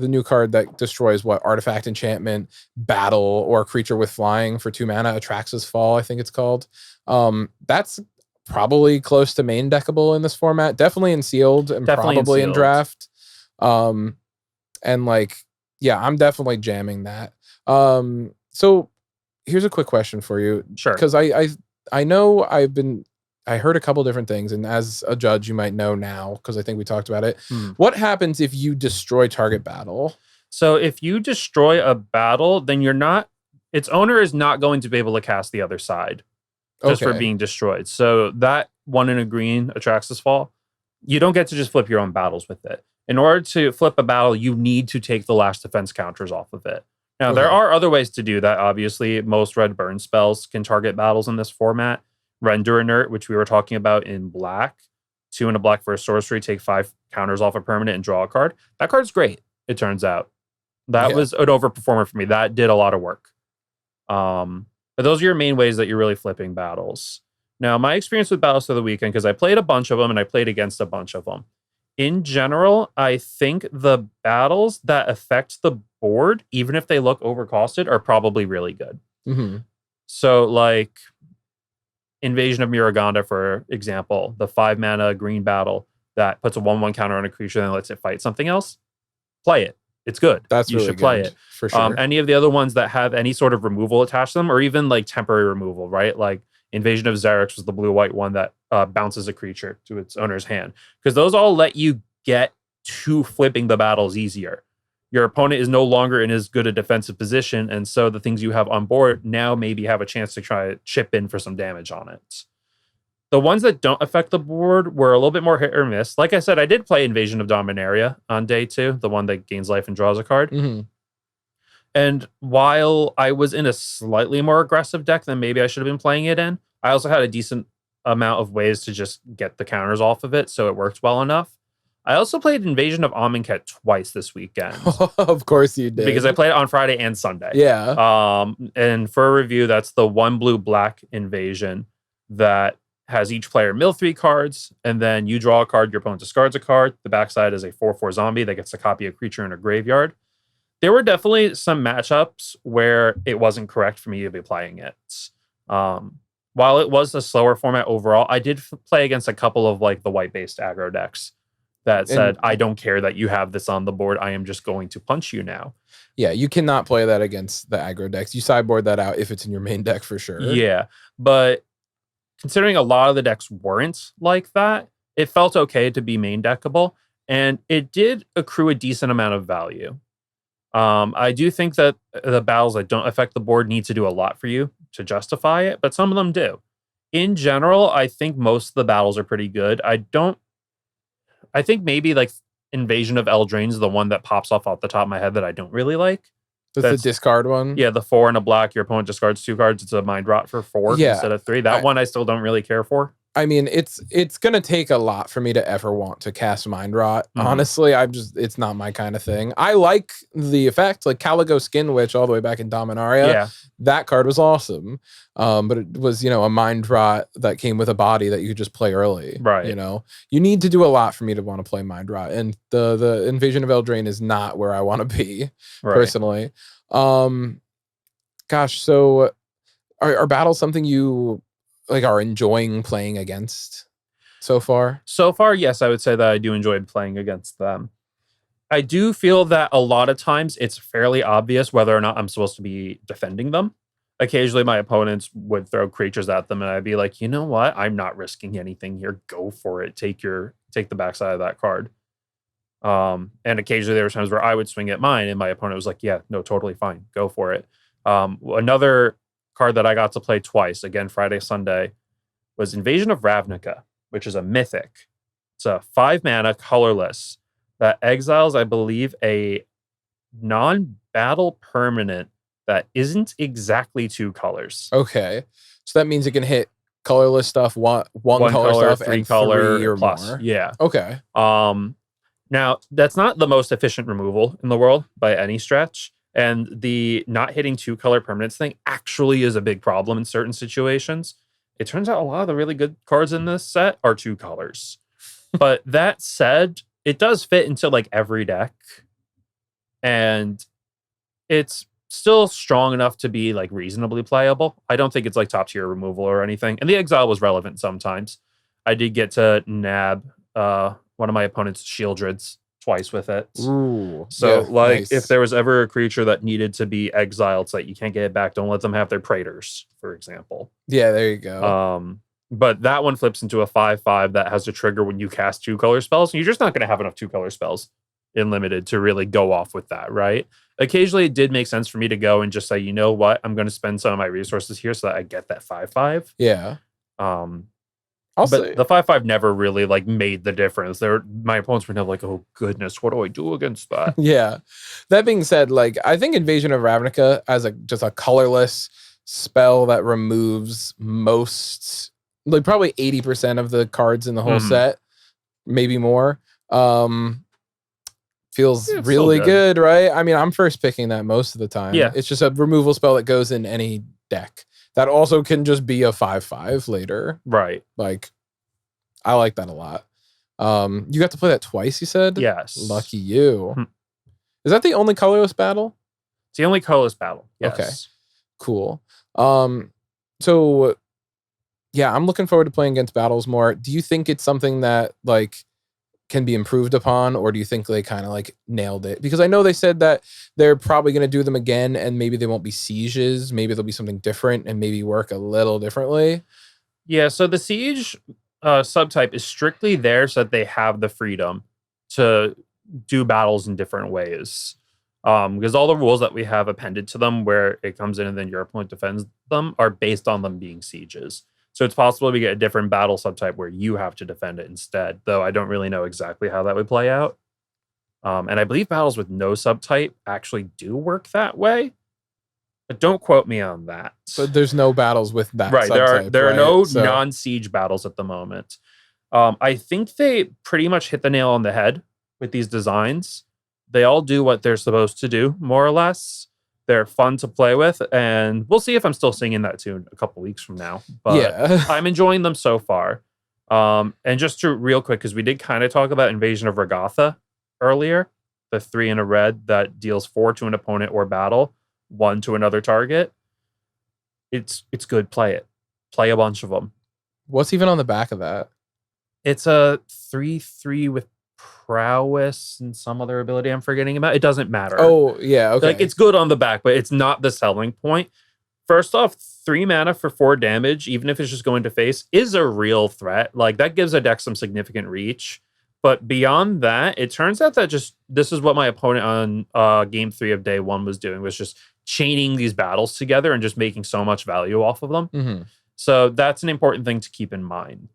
new card that destroys artifact, enchantment, battle, or creature with flying for 2 mana, Atraxa's Fall, I think it's called. That's probably close to main deckable in this format. Definitely in sealed and probably in draft. And like, yeah, I'm definitely jamming that. So here's a quick question for you. Sure. Because I know I heard a couple different things, and as a judge, you might know now because I think we talked about it. What happens if you destroy target battle? So if you destroy a battle, then its owner is not going to be able to cast the other side just for being destroyed. So that 1 in a green Atraxa's Fall, you don't get to just flip your own battles with it. In order to flip a battle, you need to take the last defense counters off of it. Now, there are other ways to do that. Obviously, most red burn spells can target battles in this format. Render Inert, which we were talking about in black, 2 and a black for a sorcery, take 5 counters off a permanent and draw a card. That card's great, it turns out. That was an overperformer for me. That did a lot of work. But those are your main ways that you're really flipping battles. Now, my experience with battles for the weekend, because I played a bunch of them and I played against a bunch of them. In general, I think the battles that affect the board, even if they look overcosted, are probably really good. So, like Invasion of Miraganda, for example, the 5 mana green battle that puts a 1/1 counter on a creature and lets it fight something else. Play it. It's good. You should play it for sure. Any of the other ones that have any sort of removal attached to them, or even like temporary removal, right? Like Invasion of Xerix was the blue-white one that bounces a creature to its owner's hand, because those all let you get to flipping the battles easier. Your opponent is no longer in as good a defensive position, and so the things you have on board now maybe have a chance to try to chip in for some damage on it. The ones that don't affect the board were a little bit more hit or miss. Like I said, I did play Invasion of Dominaria on day 2, the one that gains life and draws a card. And while I was in a slightly more aggressive deck than maybe I should have been playing it in, I also had a decent amount of ways to just get the counters off of it, so it worked well enough. I also played Invasion of Amonkhet twice this weekend. Of course you did. Because I played it on Friday and Sunday. Yeah. And for a review, that's the 1 blue-black invasion that has each player mill 3 cards, and then you draw a card, your opponent discards a card. The backside is a 4/4 zombie that gets to copy a creature in a graveyard. There were definitely some matchups where it wasn't correct for me to be playing it. While it was a slower format overall, I did play against a couple of like the white-based aggro decks that said, I don't care that you have this on the board. I am just going to punch you now. Yeah, you cannot play that against the aggro decks. You sideboard that out if it's in your main deck for sure. Yeah, but considering a lot of the decks weren't like that, it felt okay to be main deckable, and it did accrue a decent amount of value. I do think that the battles that don't affect the board need to do a lot for you to justify it, but some of them do. In general, I think most of the battles are pretty good. I think maybe like Invasion of Eldraine is the one that pops off the top of my head that I don't really like. That's the discard one? Yeah, the 4 and a black. Your opponent discards 2 cards. It's a mind rot for 4 instead of 3. That one I still don't really care for. I mean, it's gonna take a lot for me to ever want to cast Mind Rot. Honestly, it's not my kind of thing. I like the effect, like Caligo Skin Witch all the way back in Dominaria. Yeah. That card was awesome. But it was, a Mind Rot that came with a body that you could just play early. Right. You need to do a lot for me to want to play Mind Rot. And the Invasion of Eldraine is not where I want to be, personally. Gosh, so are battles something you are enjoying playing against so far? So far, yes, I would say that I do enjoy playing against them. I do feel that a lot of times it's fairly obvious whether or not I'm supposed to be defending them. Occasionally my opponents would throw creatures at them and I'd be like, you know what? I'm not risking anything here. Go for it. Take the backside of that card. And occasionally there were times where I would swing at mine and my opponent was like, yeah, no, totally fine. Go for it. Another card that I got to play twice, again Friday, Sunday, was Invasion of Ravnica, which is a mythic. It's a 5 mana colorless that exiles, I believe, a non-battle permanent that isn't exactly 2 colors. Okay. So that means it can hit colorless stuff, one color stuff, three and color 3 or plus. more. Yeah. Okay. Now, that's not the most efficient removal in the world by any stretch. And the not hitting 2 color permanence thing actually is a big problem in certain situations. It turns out a lot of the really good cards in this set are 2 colors. But that said, it does fit into like every deck. And it's still strong enough to be like reasonably playable. I don't think it's like top tier removal or anything. And the exile was relevant sometimes. I did get to nab one of my opponent's Shieldreds twice with it. Ooh, so yeah, like nice. if there was ever a creature that needed to be exiled, so that you can't get it back, don't let them have their Praetors, for example. Yeah, there you go. But that one flips into a 5/5 that has a trigger when you cast 2 color spells. And you're just not going to have enough 2 color spells in limited to really go off with that, right? Occasionally, it did make sense for me to go and just say, you know what, I'm going to spend some of my resources here so that I get that 5/5. Yeah. But the 5/5 never really like made the difference. My opponents were never like, oh goodness, what do I do against that? Yeah. That being said, like I think Invasion of Ravnica as just a colorless spell that removes most, like probably 80% of the cards in the whole set, maybe more. Feels really good, right? I mean, I'm first picking that most of the time. Yeah. It's just a removal spell that goes in any deck. That also can just be a 5/5 later. Right. Like, I like that a lot. You got to play that twice, you said? Yes. Lucky you. Is that the only colorless battle? It's the only colorless battle. Yes. Okay. Cool. So yeah, I'm looking forward to playing against battles more. Do you think it's something that like can be improved upon, or do you think they kind of like nailed it? Because I know they said that they're probably going to do them again, and maybe they won't be sieges. Maybe there'll be something different and maybe work a little differently. Yeah, so the siege subtype is strictly there so that they have the freedom to do battles in different ways. Because all the rules that we have appended to them where it comes in and then your opponent defends them are based on them being sieges. So it's possible we get a different battle subtype where you have to defend it instead, though I don't really know exactly how that would play out. And I believe battles with no subtype actually do work that way. But don't quote me on that. So there's no battles with that right, subtype, there are no So- non-siege battles at the moment. I think they pretty much hit the nail on the head with these designs. They all do what they're supposed to do, more or less. They're fun to play with, and we'll see if I'm still singing that tune a couple weeks from now. But Yeah. I'm enjoying them so far. And just to real quick, because we did kind of talk about Invasion of Regatha earlier, the 3 in a red that deals 4 to an opponent or battle, 1 to another target. It's good. Play it. Play a bunch of them. What's even on the back of that? It's a 3/3 with prowess and some other ability I'm forgetting about. It doesn't matter. Oh, yeah, okay. Like, it's good on the back, but it's not the selling point. First off, 3 mana for 4 damage, even if it's just going to face, is a real threat. Like, that gives a deck some significant reach. But beyond that, it turns out that this is what my opponent on game 3 of day 1 was doing, was just chaining these battles together and just making so much value off of them. So that's an important thing to keep in mind.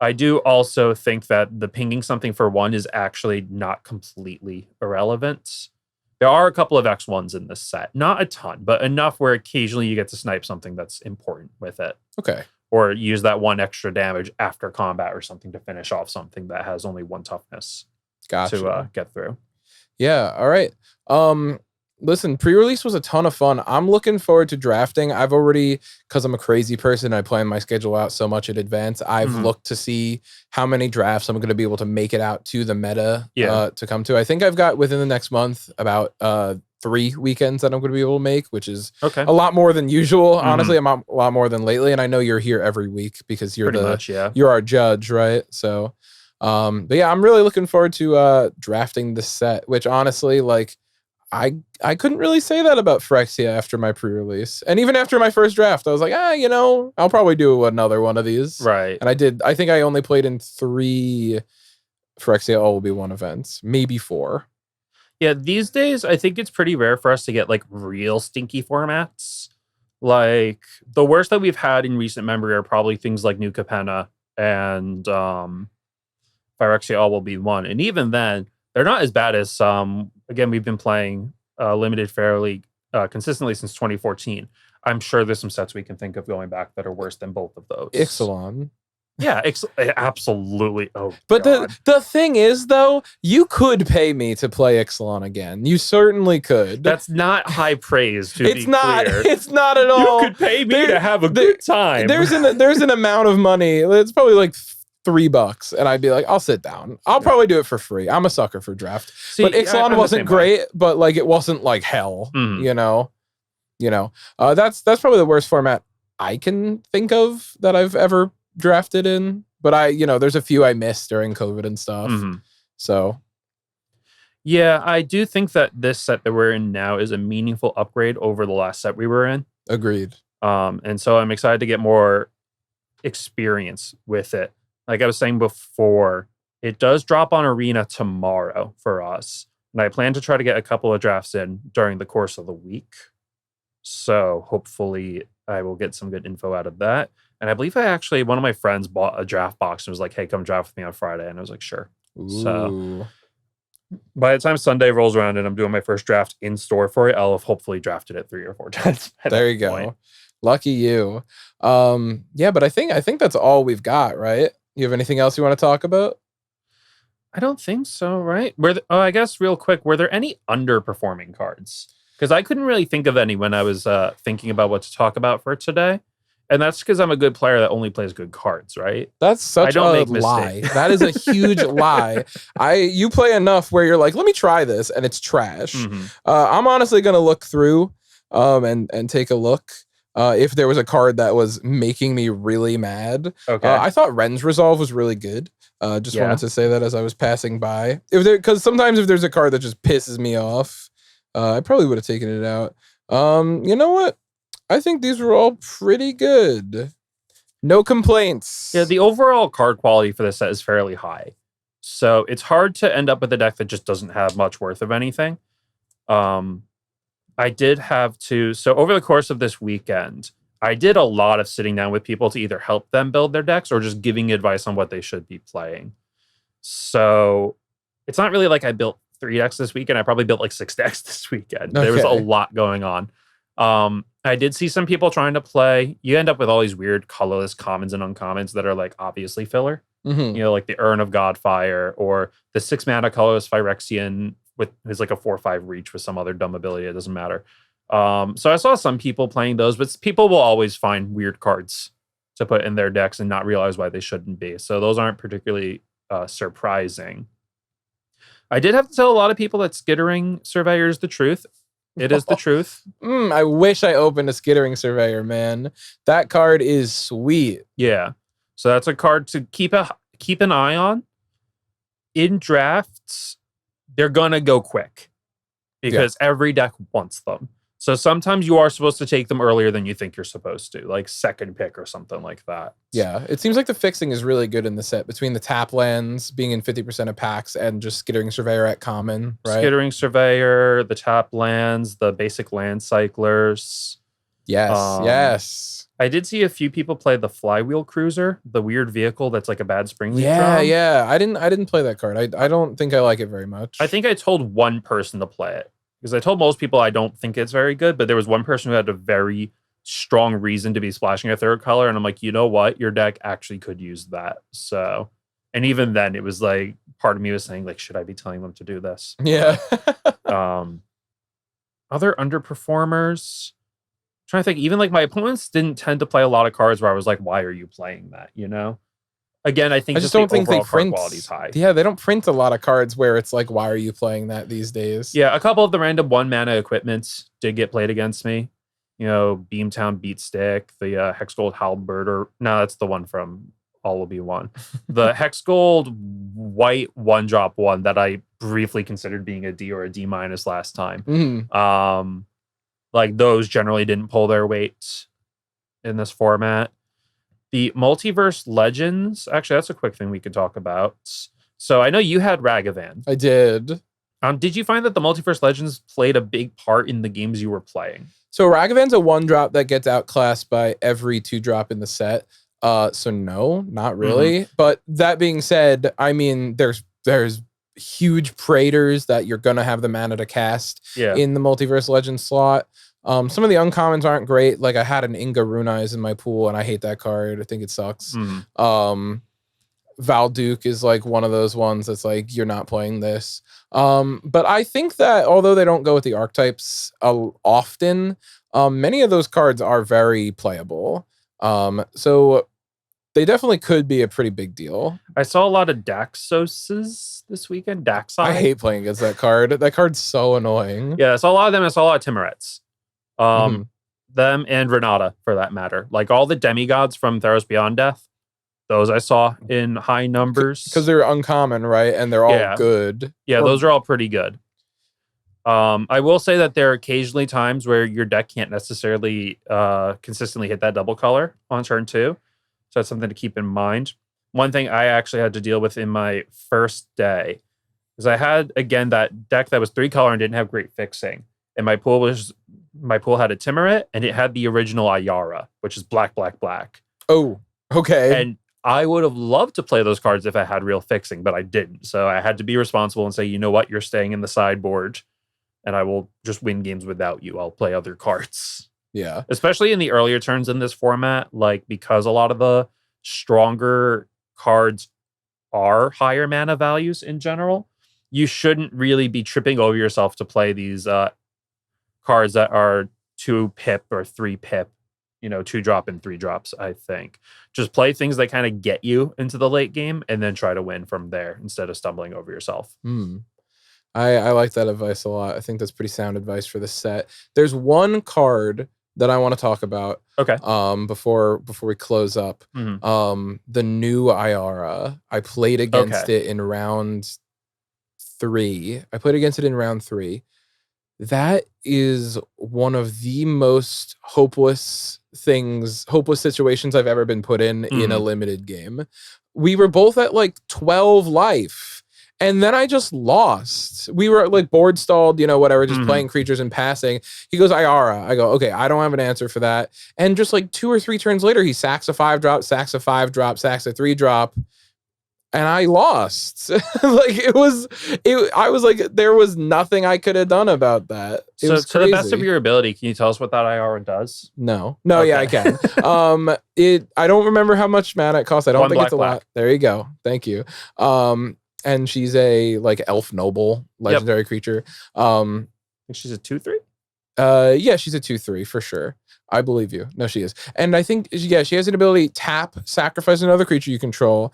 I do also think that the pinging something for 1 is actually not completely irrelevant. There are a couple of X1s in this set. Not a ton, but enough where occasionally you get to snipe something that's important with it. Okay. Or use that 1 extra damage after combat or something to finish off something that has only 1 toughness to get through. Yeah, all right. Listen, pre-release was a ton of fun. I'm looking forward to drafting. I've already, because I'm a crazy person, I plan my schedule out so much in advance. I've looked to see how many drafts I'm going to be able to make it out to the meta to come to. I think I've got within the next month about 3 weekends that I'm going to be able to make, which is a lot more than usual. Honestly, I'm a lot more than lately. And I know you're here every week because you're you're our judge, right? So, but yeah, I'm really looking forward to drafting this set, which honestly, like, I couldn't really say that about Phyrexia after my pre-release. And even after my first draft, I was like, I'll probably do another one of these. Right. And I did. I think I only played in 3 Phyrexia All Will Be One events, maybe 4. Yeah, these days, I think it's pretty rare for us to get like real stinky formats. Like, the worst that we've had in recent memory are probably things like New Capenna and Phyrexia All Will Be One. And even then, they're not as bad as some. Again, we've been playing limited fairly consistently since 2014. I'm sure there's some sets we can think of going back that are worse than both of those. Ixalan. Yeah, absolutely. Oh, but God. the thing is, though, you could pay me to play Ixalan again. You certainly could. That's not high praise. To it's be not. clear. It's not at all. You could pay me to have a good time. There's an amount of money. It's probably like $3, and I'd be like, I'll sit down. I'll probably do it for free. I'm a sucker for draft. See, but Ixalan wasn't great, but like it wasn't like hell. You know. That's probably the worst format I can think of that I've ever drafted in, but there's a few I missed during COVID and stuff. So yeah, I do think that this set that we're in now is a meaningful upgrade over the last set we were in. Agreed. And so I'm excited to get more experience with it. Like I was saying before, it does drop on Arena tomorrow for us, and I plan to try to get a couple of drafts in during the course of the week. So hopefully I will get some good info out of that. And I believe one of my friends bought a draft box and was like, hey, come draft with me on Friday. And I was like, sure. Ooh. So by the time Sunday rolls around and I'm doing my first draft in store for it, I'll have hopefully drafted it 3 or 4 times. There you go. Point. Lucky you. Yeah, but I think that's all we've got, right? You have anything else you want to talk about? I don't think so, right? I guess real quick, were there any underperforming cards? Because I couldn't really think of any when I was thinking about what to talk about for today. And that's because I'm a good player that only plays good cards, right? That's such a lie. That is a huge lie. You play enough where you're like, let me try this, and it's trash. I'm honestly going to look through and take a look. If there was a card that was making me really mad. Okay. I thought Ren's Resolve was really good. Just wanted to say that as I was passing by. Because sometimes if there's a card that just pisses me off, I probably would have taken it out. You know what? I think these were all pretty good. No complaints. Yeah, the overall card quality for this set is fairly high. So it's hard to end up with a deck that just doesn't have much worth of anything. I did have to... So over the course of this weekend, I did a lot of sitting down with people to either help them build their decks or just giving advice on what they should be playing. So it's not really like I built 3 decks this weekend. I probably built like 6 decks this weekend. Okay. There was a lot going on. I did see some people trying to play. You end up with all these weird colorless commons and uncommons that are like obviously filler. Like the Urn of Godfire or the 6 mana colorless Phyrexian with his like a 4/5 reach with some other dumb ability. It doesn't matter. So I saw some people playing those, but people will always find weird cards to put in their decks and not realize why they shouldn't be. So those aren't particularly surprising. I did have to tell a lot of people that Skittering Surveyor is the truth. It is the truth. I wish I opened a Skittering Surveyor, man. That card is sweet. Yeah. So that's a card to keep an eye on. In drafts, they're going to go quick because every deck wants them. So sometimes you are supposed to take them earlier than you think you're supposed to, like second pick or something like that. Yeah, it seems like the fixing is really good in the set between the tap lands being in 50% of packs and just Skittering Surveyor at common, right? Skittering Surveyor, the tap lands, the basic land cyclers. Yes, yes. I did see a few people play the Flywheel Cruiser, the weird vehicle that's like a bad spring. Yeah. I didn't play that card. I don't think I like it very much. I think I told one person to play it. Because I told most people I don't think it's very good, but there was one person who had a very strong reason to be splashing a third color, and I'm like, you know what? Your deck actually could use that. So, and even then, it was like, part of me was saying, like, should I be telling them to do this? Yeah. Other underperformers, I'm trying to think, even like my opponents didn't tend to play a lot of cards where I was like, why are you playing that? You know? Again, I think I just don't think they print. Quality's high. Yeah, they don't print a lot of cards where it's like, why are you playing that these days? Yeah, a couple of the random 1 mana equipments did get played against me. You know, Beamtown Beatstick, the Hexgold Halberd, no, that's the one from All Will Be One. The Hexgold white 1-drop one that I briefly considered being a D or a D- last time. Like those generally didn't pull their weight in this format. The Multiverse Legends, actually, that's a quick thing we could talk about. So I know you had Ragavan. I did. Did you find that the Multiverse Legends played a big part in the games you were playing? So Ragavan's a 1-drop that gets outclassed by every 2-drop in the set. So no, not really. But that being said, I mean, there's huge Praetors that you're gonna have the mana to cast in the Multiverse Legends slot. Some of the uncommons aren't great. Like I had an Inga Runize in my pool, and I hate that card. I think it sucks. Valduke is like one of those ones that's like you're not playing this. But I think that although they don't go with the archetypes often, many of those cards are very playable. So they definitely could be a pretty big deal. I saw a lot of Daxoses this weekend. Daxai. I hate playing against that card. That card's so annoying. Yeah, I saw a lot of them. I saw a lot of Timorettes. Them and Renata, for that matter. Like all the demigods from Theros Beyond Death, those I saw in high numbers. Because they're uncommon, right? And they're all good. Yeah, those are all pretty good. I will say that there are occasionally times where your deck can't necessarily consistently hit that double color on turn 2. So that's something to keep in mind. One thing I actually had to deal with in my first day is I had, again, that deck that was 3 color and didn't have great fixing. And my pool had a Timoret, and it had the original Ayara, which is black, black, black. Oh, okay. And I would have loved to play those cards if I had real fixing, but I didn't. So I had to be responsible and say, you know what, you're staying in the sideboard, and I will just win games without you. I'll play other cards. Yeah. Especially in the earlier turns in this format, like because a lot of the stronger cards are higher mana values in general, you shouldn't really be tripping over yourself to play these cards that are 2 pip or 3 pip, 2-drop and 3-drops, I think. Just play things that kind of get you into the late game and then try to win from there instead of stumbling over yourself. I like that advice a lot. I think that's pretty sound advice for this set. There's one card that I want to talk about. Okay. Before we close up. The new Ayara. I played against it in round 3. That is one of the most hopeless situations I've ever been put in a limited game. We were both at like 12 life. And then I just lost. We were like board stalled, whatever, just playing creatures and passing. He goes, Ayara. I go, okay, I don't have an answer for that. And just like 2 or 3 turns later, he sacks a 5-drop, sacks a 5-drop, sacks a 3-drop. And I lost. I was like, there was nothing I could have done about that. So to the best of your ability, can you tell us what that Ayara does? No, yeah, I can. I don't remember how much mana it costs. I don't think it's a lot. There you go. Thank you. And she's a like elf noble legendary creature. I think she's a 2/3. Yeah, she's a 2/3 for sure. I believe you. No, she is. And I think she has an ability: tap, sacrifice another creature you control.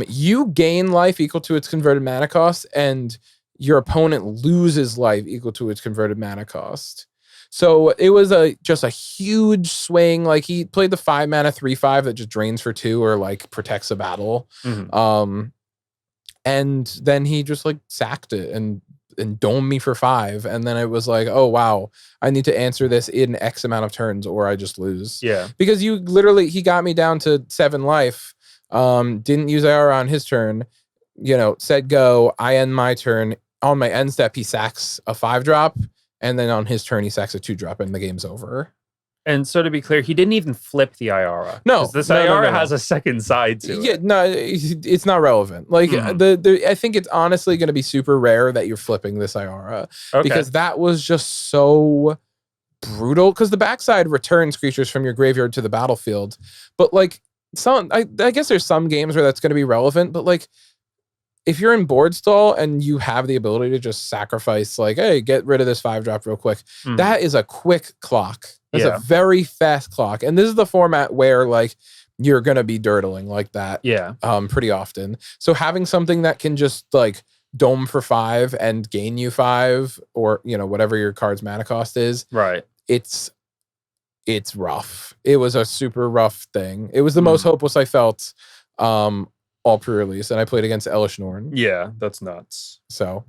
You gain life equal to its converted mana cost, and your opponent loses life equal to its converted mana cost. So it was just a huge swing. Like he played the 5 mana 3/5 that just drains for 2 or like protects a battle. And then he just like sacked it and domed me for 5. And then it was like, oh, wow, I need to answer this in X amount of turns or I just lose. Yeah. Because he got me down to 7 life. Didn't use Ayara on his turn, said go. I end my turn. On my end step, he sacks a 5-drop. And then on his turn, he sacks a 2-drop and the game's over. And so to be clear, he didn't even flip the Ayara. No, this Ayara has a second side to it. Yeah, no, it's not relevant. Like I think it's honestly going to be super rare that you're flipping this Ayara because that was just so brutal. Because the backside returns creatures from your graveyard to the battlefield, but like I guess there's some games where that's going to be relevant. But like if you're in board stall and you have the ability to just sacrifice, like, hey, get rid of this 5-drop real quick, that is a quick clock. That's a very fast clock. And this is the format where like you're going to be dirtling like that pretty often. So having something that can just like dome for 5 and gain you 5 or, whatever your card's mana cost is. Right. It's rough. It was a super rough thing. It was the most hopeless I felt all pre-release. And I played against Elish Norn. Yeah, that's nuts. So...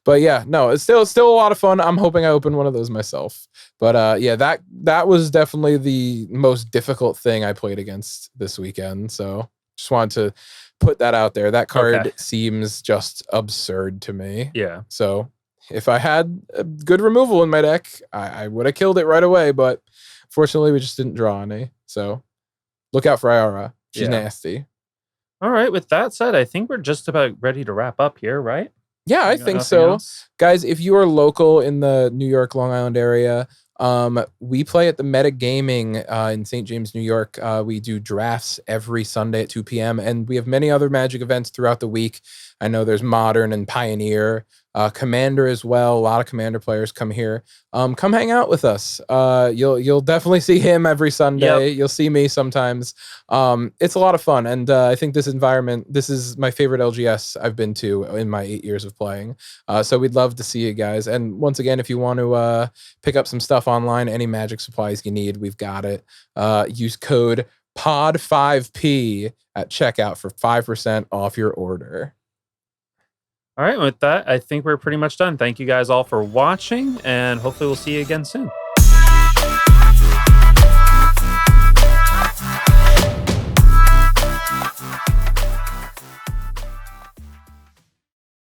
But yeah, no, it's still a lot of fun. I'm hoping I open one of those myself. But yeah, that was definitely the most difficult thing I played against this weekend. So just wanted to put that out there. That card seems just absurd to me. Yeah. So if I had a good removal in my deck, I would have killed it right away. But fortunately, we just didn't draw any. So look out for Ayara. She's nasty. All right. With that said, I think we're just about ready to wrap up here, right? Yeah, I You got think nothing so. else? Guys, if you are local in the New York, Long Island area, we play at the Meta Gaming in St. James, New York. We do drafts every Sunday at 2 p.m. and we have many other Magic events throughout the week. I know there's Modern and Pioneer, Commander as well. A lot of Commander players come here. Come hang out with us. You'll definitely see him every Sunday. Yep. You'll see me sometimes. It's a lot of fun, and I think this environment. This is my favorite LGS I've been to in my 8 years of playing. So we'd love to see you guys. And once again, if you want to pick up some stuff online, any Magic supplies you need, we've got it. Use code POD5P at checkout for 5% off your order. All right, with that, I think we're pretty much done. Thank you guys all for watching, and hopefully we'll see you again soon.